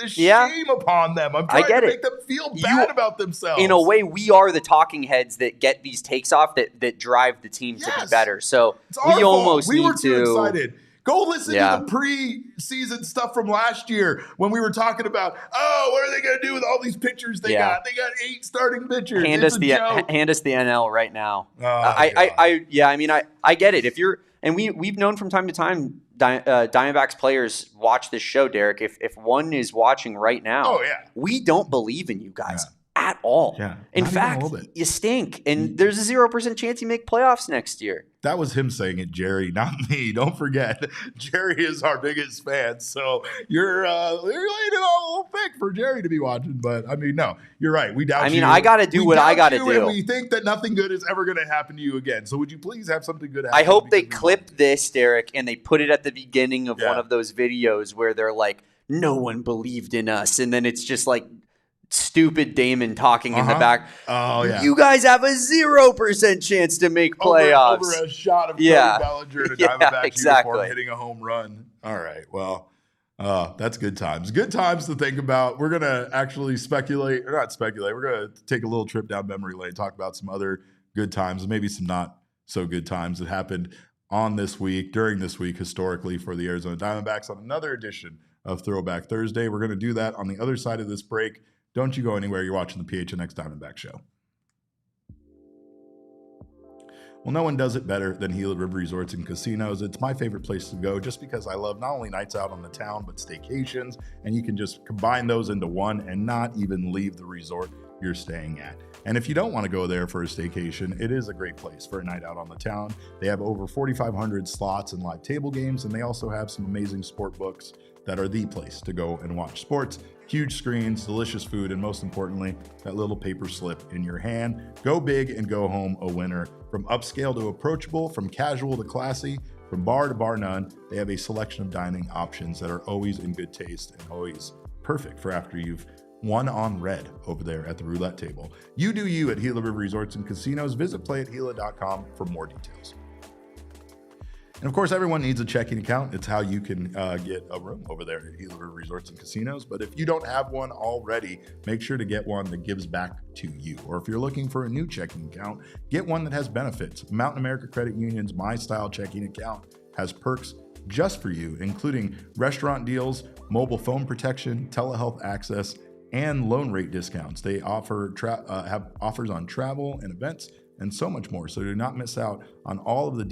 shame upon them. I'm trying to make them feel bad about themselves. In a way, we are the talking heads that get these takes off that drive the team to be better. So we almost need to. We were too excited. Go listen to the preseason stuff from last year when we were talking about, what are they going to do with all these pitchers they got? They got 8 starting pitchers. Hand us the NL right now. I get it. If you're and we've known from time to time Diamondbacks players watch this show, Derek. If one is watching right now, we don't believe in you guys at all. Yeah. In fact, you stink, and there's a 0% chance you make playoffs next year. That was him saying it, Jerry, not me. Don't forget, Jerry is our biggest fan. So you're laying it all a little thick for Jerry to be watching. But I mean, no, you're right. We doubt you. I got to do what I got to do. And we think that nothing good is ever going to happen to you again. So would you please have something good happen? I hope they clip this, Derek, and they put it at the beginning of one of those videos where they're like, no one believed in us. And then it's just like, stupid Damon talking in the back. Oh, yeah. You guys have a 0% chance to make playoffs. Over a shot of Cody Bellinger in a Diamondbacks uniform hitting a home run. All right. Well, that's good times. Good times to think about. We're going to actually speculate. We're going to take a little trip down memory lane, talk about some other good times, maybe some not so good times that happened during this week, historically for the Arizona Diamondbacks on another edition of Throwback Thursday. We're going to do that on the other side of this break. Don't you go anywhere. You're watching the PHNX Diamondback Show. Well, no one does it better than Gila River Resorts and Casinos. It's my favorite place to go just because I love not only nights out on the town, but staycations. And you can just combine those into one and not even leave the resort. you're staying at. And if you don't want to go there for a staycation, it is a great place for a night out on the town. They have over 4,500 slots and live table games, and they also have some amazing sport books that are the place to go and watch sports. Huge screens, delicious food, and most importantly, that little paper slip in your hand. Go big and go home a winner. From upscale to approachable, from casual to classy, from bar to bar none, they have a selection of dining options that are always in good taste and always perfect for after you've won on red over there at the roulette table. You do you at Gila River Resorts and Casinos. Visit playatgila.com for more details. And of course, everyone needs a checking account. It's how you can get a room over there at Gila River Resorts and Casinos. But if you don't have one already, make sure to get one that gives back to you. Or if you're looking for a new checking account, get one that has benefits. Mountain America Credit Union's My Style checking account has perks just for you, including restaurant deals, mobile phone protection, telehealth access, and loan rate discounts. They offer have offers on travel and events and so much more. So do not miss out on all of the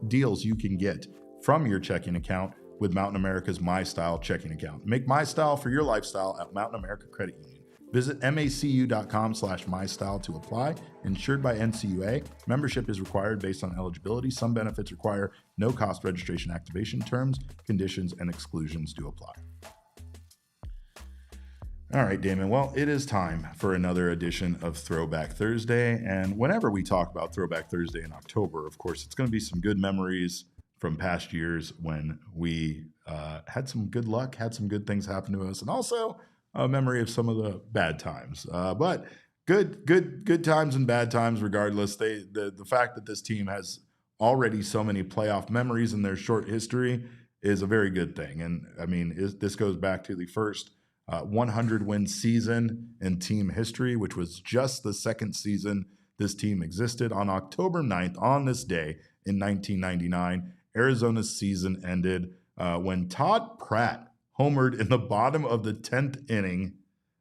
deals you can get from your checking account with Mountain America's My Style checking account. Make My Style for your lifestyle at Mountain America Credit Union. Visit macu.com/mystyle to apply. Insured by NCUA. Membership is required based on eligibility. Some benefits require no cost registration activation. Terms, conditions, and exclusions do apply. All right, Damon. Well, it is time for another edition of Throwback Thursday. And whenever we talk about Throwback Thursday in October, of course, it's going to be some good memories from past years when we had some good luck, had some good things happen to us, and also a memory of some of the bad times. But good times and bad times regardless. The fact that this team has already so many playoff memories in their short history is a very good thing. And I mean, this goes back to the first 100-win season in team history, which was just the second season this team existed. On October 9th, on this day in 1999, Arizona's season ended when Todd Pratt homered in the bottom of the 10th inning,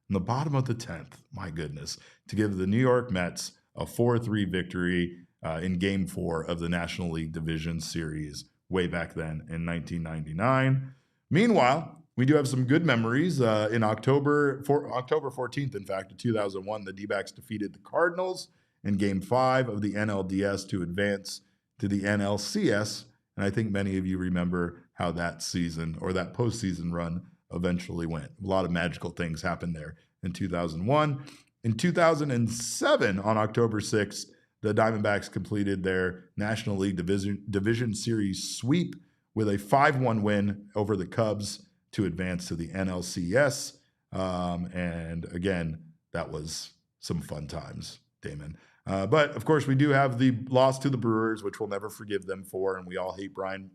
my goodness, to give the New York Mets a 4-3 victory in Game 4 of the National League Division Series way back then in 1999. Meanwhile, we do have some good memories. In October 14th, in fact, of 2001, the Dbacks defeated the Cardinals in Game 5 of the NLDS to advance to the NLCS. And I think many of you remember how that season or that postseason run eventually went. A lot of magical things happened there in 2001. In 2007, on October 6th, the Diamondbacks completed their National League Division Series sweep with a 5-1 win over the Cubs to advance to the NLCS. And again, that was some fun times, Damon. But of course, we do have the loss to the Brewers, which we'll never forgive them for, and we all hate Ryan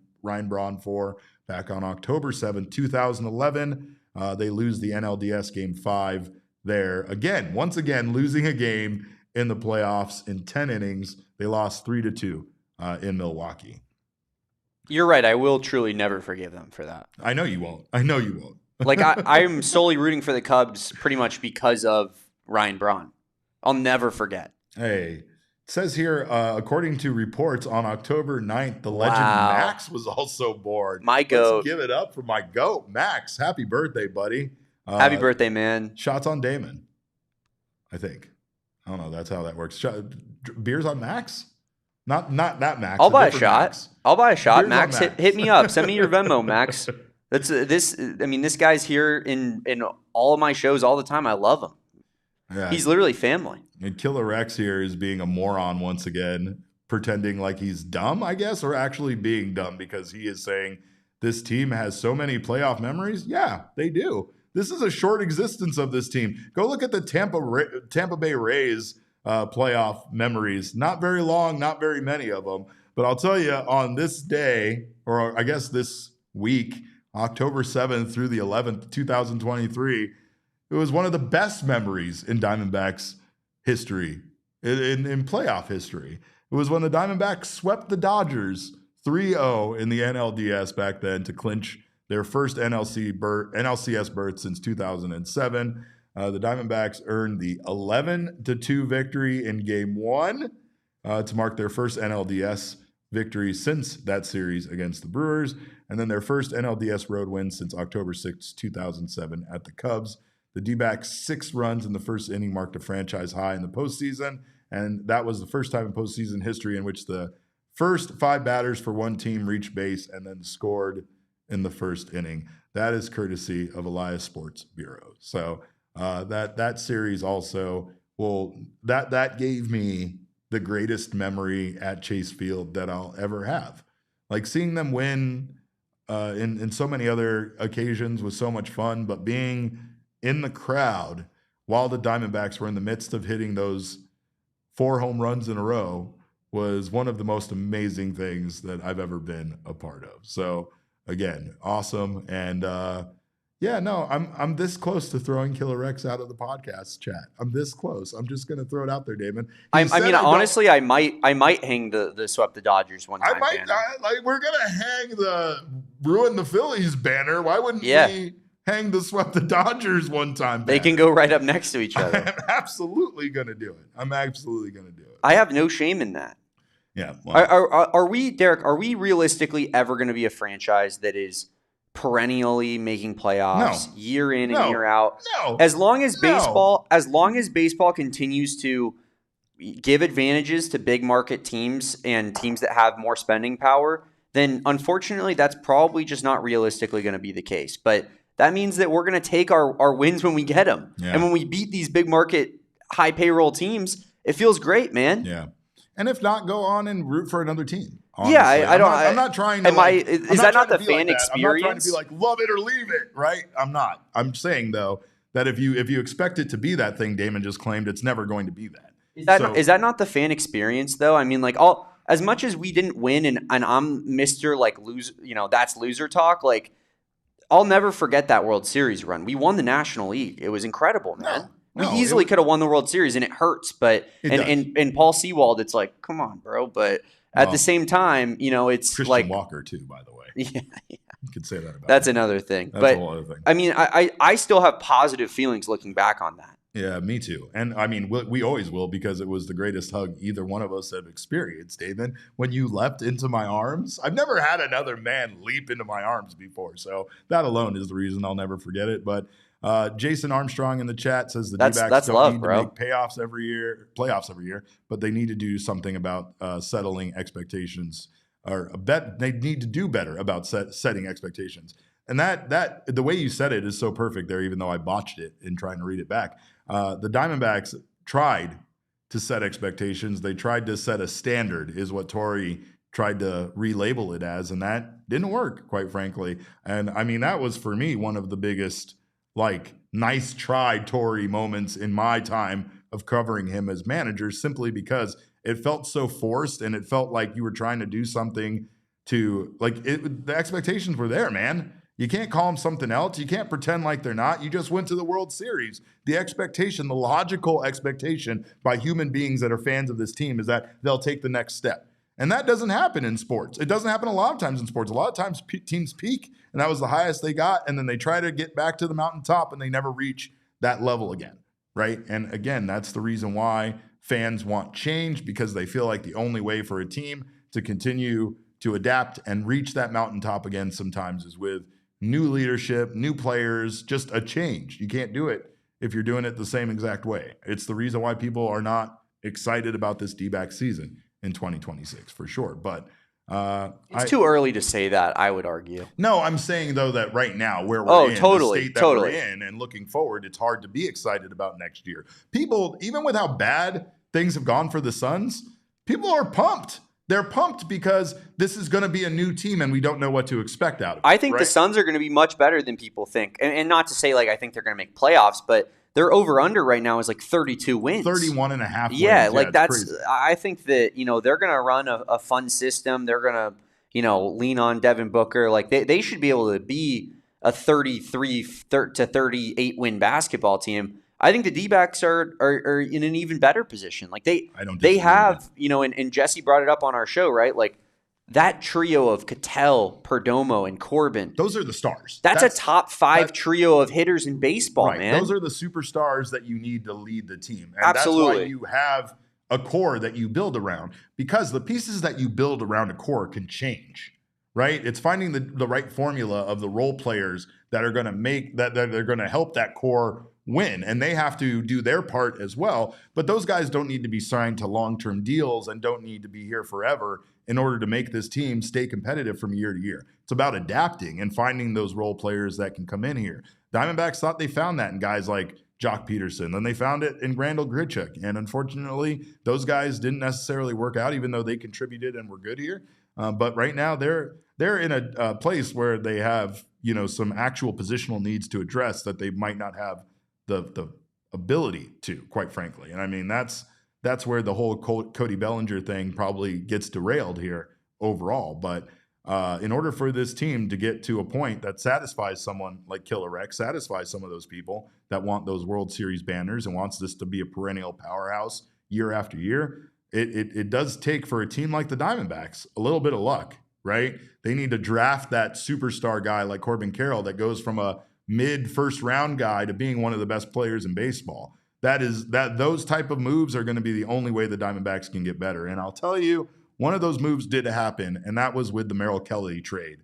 Braun for. Back on October 7th, 2011, they lose the NLDS Game 5 there. Once again, losing a game in the playoffs in 10 innings. They lost 3-2 in Milwaukee. You're right. I will truly never forgive them for that. I know you won't. Like, I'm solely rooting for the Cubs pretty much because of Ryan Braun. I'll never forget. Hey, it says here, according to reports, on October 9th, the legend Max was also born. My goat. Let's give it up for my goat, Max. Happy birthday, buddy. Happy birthday, man. Shots on Damon, I think. I don't know. That's how that works. Beers on Max? Not that Max. I'll buy a shot. Max. I'll buy a shot. Beers Max, Max. hit me up. Send me your Venmo, Max. This guy's here in all of my shows all the time. I love him. Yeah. He's literally family. And Killer Rex here is being a moron once again, pretending like he's dumb, I guess, or actually being dumb because he is saying this team has so many playoff memories. Yeah, they do. This is a short existence of this team. Go look at the Tampa Bay Rays playoff memories. Not very long, not very many of them. But I'll tell you, on this day, or I guess this week, October 7th through the 11th, 2023, it was one of the best memories in Diamondbacks history, in playoff history. It was when the Diamondbacks swept the Dodgers 3-0 in the NLDS back then to clinch their first NLCS berth since 2007. The Diamondbacks earned the 11-2 victory in Game 1 to mark their first NLDS victory since that series against the Brewers, and then their first NLDS road win since October 6, 2007 at the Cubs. The D-backs 6 runs in the first inning marked a franchise high in the postseason, and that was the first time in postseason history in which the first 5 batters for one team reached base and then scored in the first inning. That is courtesy of Elias Sports Bureau. So that series also, that gave me the greatest memory at Chase Field that I'll ever have. Like seeing them win in so many other occasions was so much fun, but being in the crowd while the Diamondbacks were in the midst of hitting those 4 home runs in a row was one of the most amazing things that I've ever been a part of. So again, awesome. And I'm this close to throwing Killer Rex out of the podcast chat. I'm this close. I'm just going to throw it out there, Damon. Honestly, I might hang the swept the Dodgers one time. We're going to hang the ruin the Phillies banner. Why wouldn't we hang the swept the Dodgers one time banner? They can go right up next to each other. I'm absolutely going to do it. I have no shame in that. Yeah. Well, are we, Derek, are we realistically ever going to be a franchise that is perennially making playoffs year in and year out? No. As long as baseball continues to give advantages to big market teams and teams that have more spending power, then unfortunately that's probably just not realistically going to be the case. But that means that we're going to take our wins when we get them. Yeah. And when we beat these big market high payroll teams, it feels great, man. Yeah. And if not, go on and root for another team. Honestly. Yeah, I'm not trying to. Is that not the fan experience? I'm not trying to be like love it or leave it, right? I'm not. I'm saying though that if you expect it to be that thing Damon just claimed, it's never going to be that. Is that not the fan experience though? I mean, like as much as we didn't win, and I'm Mr. like loser, that's loser talk. Like I'll never forget that World Series run. We won the National League. It was incredible, man. We easily could have won the World Series, and it hurts. But and Paul Sewald, it's like, come on, bro. But at the same time, it's Christian like Walker too, by the way. Yeah. You could say that about. That's another thing. That's a whole other thing. I mean, I still have positive feelings looking back on that. Yeah, me too. And I mean, we always will, because it was the greatest hug either one of us have experienced, David. When you leapt into my arms, I've never had another man leap into my arms before. So that alone is the reason I'll never forget it. But Jason Armstrong in the chat says the D-backs don't need to make playoffs every year, but they need to do something about settling expectations, or they need to do better about setting expectations. And that the way you said it is so perfect there, even though I botched it in trying to read it back. The Diamondbacks tried to set expectations. They tried to set a standard, is what Torey tried to relabel it as, and that didn't work, quite frankly. And I mean, that was for me one of the biggest, like, nice try Torey moments in my time of covering him as manager, simply because it felt so forced, and it felt like you were trying to do something to, like, the expectations were there, man. You can't call them something else. You can't pretend like they're not. You just went to the World Series. The expectation, the logical expectation by human beings that are fans of this team is that they'll take the next step. And that doesn't happen in sports. It doesn't happen a lot of times in sports. A lot of times teams peak, and that was the highest they got, and then they try to get back to the mountaintop, and they never reach that level again, right? And again, that's the reason why fans want change, because they feel like the only way for a team to continue to adapt and reach that mountaintop again sometimes is with new leadership, new players, just a change. You can't do it if you're doing it the same exact way. It's the reason why people are not excited about this D-backs season in 2026, for sure. But it's too early to say that, I would argue. No, I'm saying, though, that right now, where we're the state that we're in, and looking forward, it's hard to be excited about next year. People, even with how bad things have gone for the Suns, people are pumped. They're pumped because this is going to be a new team, and we don't know what to expect out of it. I think the Suns are going to be much better than people think. And not to say, like, I think they're going to make playoffs, but their over-under right now is like 32 wins. 31 and a half wins. Yeah, like that's crazy. I think that, they're going to run a fun system. They're going to, lean on Devin Booker. Like, they should be able to be a 33 to 38 win basketball team. I think the D-backs are in an even better position. Like they have, and Jesse brought it up on our show, right? Like that trio of Cattell, Perdomo, and Corbin. Those are the stars. That's a top 5 trio of hitters in baseball, right. Man. Those are the superstars that you need to lead the team. And absolutely. That's why you have a core that you build around, because the pieces that you build around a core can change, right? It's finding the right formula of the role players that are going to make that they're going to help that core win, and they have to do their part as well. But those guys don't need to be signed to long-term deals and don't need to be here forever in order to make this team stay competitive from year to year. It's about adapting and finding those role players that can come in here. Diamondbacks thought they found that in guys like Jock Peterson. Then they found it in Grandal Grichuk. And unfortunately, those guys didn't necessarily work out, even though they contributed and were good here. But right now, they're in a place where they have, some actual positional needs to address that they might not have the ability to, quite frankly. And I mean, that's where the whole Cody Bellinger thing probably gets derailed here overall. But in order for this team to get to a point that satisfies someone like Killer X, satisfies some of those people that want those World Series banners and wants this to be a perennial powerhouse year after year, it does take for a team like the Diamondbacks a little bit of luck, right? They need to draft that superstar guy like Corbin Carroll that goes from a mid-first round guy to being one of the best players in baseball. Those type of moves are going to be the only way the Diamondbacks can get better. And I'll tell you, one of those moves did happen, and that was with the Merrill Kelly trade,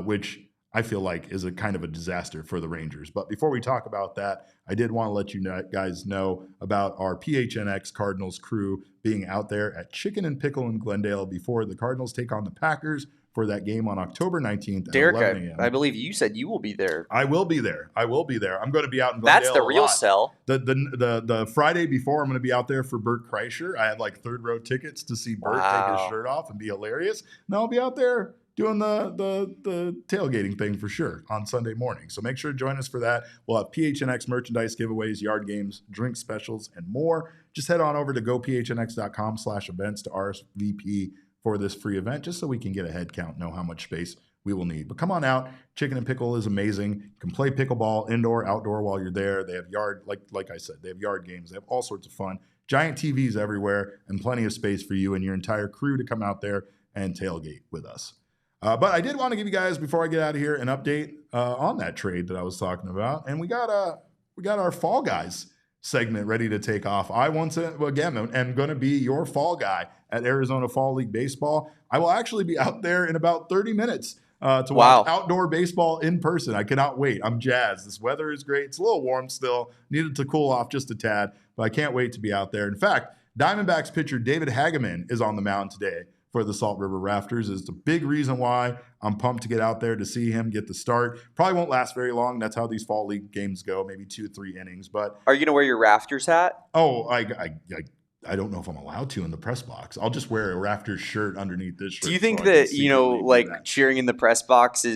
which I feel like is a kind of a disaster for the Rangers. But before we talk about that, I did want to let you guys know about our PHNX Cardinals crew being out there at Chicken and Pickle in Glendale before the Cardinals take on the Packers for that game on October 19th at 11 a.m. I believe you said you will be there. I will be there. I'm going to be out in Glendale. That's the real sell. The Friday before, I'm going to be out there for Bert Kreischer. I had like third row tickets to see Bert take his shirt off and be hilarious. And I'll be out there doing the tailgating thing for sure on Sunday morning. So make sure to join us for that. We'll have PHNX merchandise giveaways, yard games, drink specials, and more. Just head on over to gophnx.com/events to RSVP for this free event, just so we can get a head count, know how much space we will need. But come on out. Chicken and Pickle is amazing. You can play pickleball indoor, outdoor while you're there. They have yard, like I said, they have yard games. They have all sorts of fun. Giant TVs everywhere and plenty of space for you and your entire crew to come out there and tailgate with us. But I did want to give you guys, before I get out of here, an update on that trade that I was talking about. And we got our Fall Guys segment ready to take off. I once again am going to be your fall guy at Arizona Fall League Baseball. I will actually be out there in about 30 minutes to watch outdoor baseball in person. I cannot wait. I'm jazzed. This weather is great. It's a little warm still. Needed to cool off just a tad, but I can't wait to be out there. In fact, Diamondbacks pitcher David Hageman is on the mound today for the Salt River Rafters. Is the big reason why I'm pumped to get out there to see him get the start. Probably won't last very long. That's how these fall league games go, maybe 2-3 innings. But are you going to wear your Rafters hat? Oh, I don't know if I'm allowed to in the press box. I'll just wear a Rafters shirt underneath this shirt. Do you think that, cheering in the press box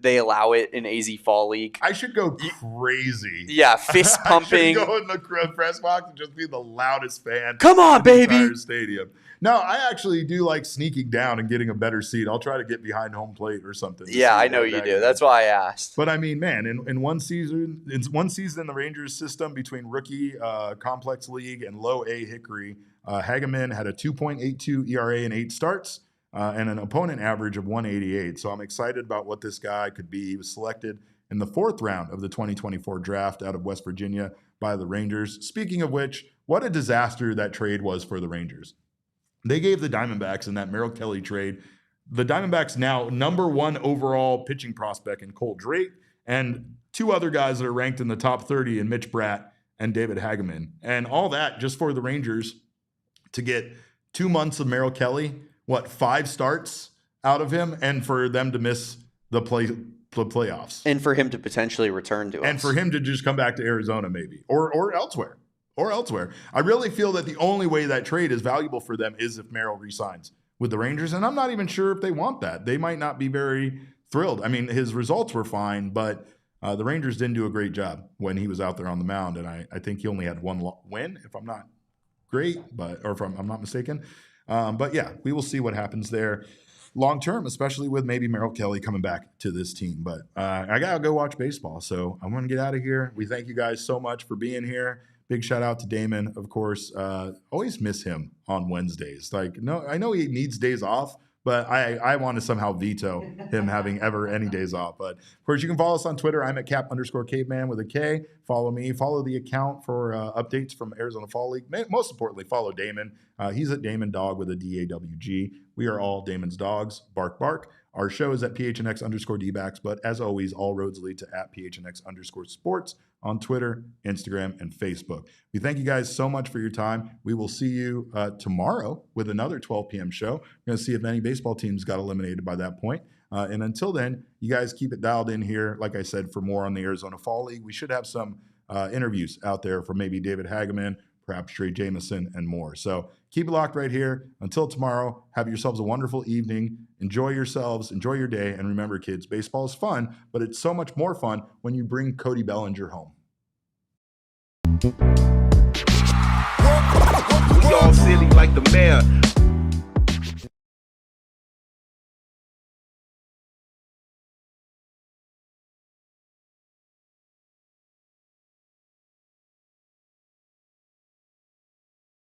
they allow it in AZ Fall League? I should go crazy. Yeah, fist pumping. I should go in the press box and just be the loudest fan. Come on, baby. Entire stadium. No, I actually do like sneaking down and getting a better seat. I'll try to get behind home plate or something. Yeah, I know you do. That's why I asked. But I mean, man, in one season in the Rangers system between rookie complex league and low A Hickory, Hageman had a 2.82 ERA in 8 starts and an opponent average of 188. So I'm excited about what this guy could be. He was selected in the 4th round of the 2024 draft out of West Virginia by the Rangers. Speaking of which, what a disaster that trade was for the Rangers. They gave the Diamondbacks in that Merrill Kelly trade, the Diamondbacks now number 1 overall pitching prospect in Cole Drake and 2 other guys that are ranked in the top 30 in Mitch Bratt and David Hageman. And all that just for the Rangers to get 2 months of Merrill Kelly, 5 starts out of him, and for them to miss the playoffs. And for him to potentially return to us. And for him to just come back to Arizona maybe or elsewhere. I really feel that the only way that trade is valuable for them is if Merrill resigns with the Rangers. And I'm not even sure if they want that. They might not be very thrilled. I mean, his results were fine, but the Rangers didn't do a great job when he was out there on the mound. And I think he only had 1 win, if I'm not I'm not mistaken. But yeah, we will see what happens there long term, especially with maybe Merrill Kelly coming back to this team. But I got to go watch baseball. So I'm going to get out of here. We thank you guys so much for being here. Big shout out to Damon, of course. Always miss him on Wednesdays. I know he needs days off, but I want to somehow veto him having ever any days off. But of course, you can follow us on Twitter. I'm at cap_caveman with a K. Follow me. Follow the account for updates from Arizona Fall League. Most importantly, follow Damon. He's at Damon Dog with a DAWG. We are all Damon's dogs. Bark, bark. Our show is at PHNX_Dbacks, but as always, all roads lead to at PHNX_sports on Twitter, Instagram, and Facebook. We thank you guys so much for your time. We will see you tomorrow with another 12 p.m. show. We're going to see if any baseball teams got eliminated by that point. And until then, you guys keep it dialed in here, like I said, for more on the Arizona Fall League. We should have some interviews out there from maybe David Hageman, perhaps Trey Jameson, and more. So keep it locked right here. Until tomorrow, have yourselves a wonderful evening. Enjoy yourselves. Enjoy your day. And remember, kids, baseball is fun, but it's so much more fun when you bring Cody Bellinger home. We all silly like the mayor.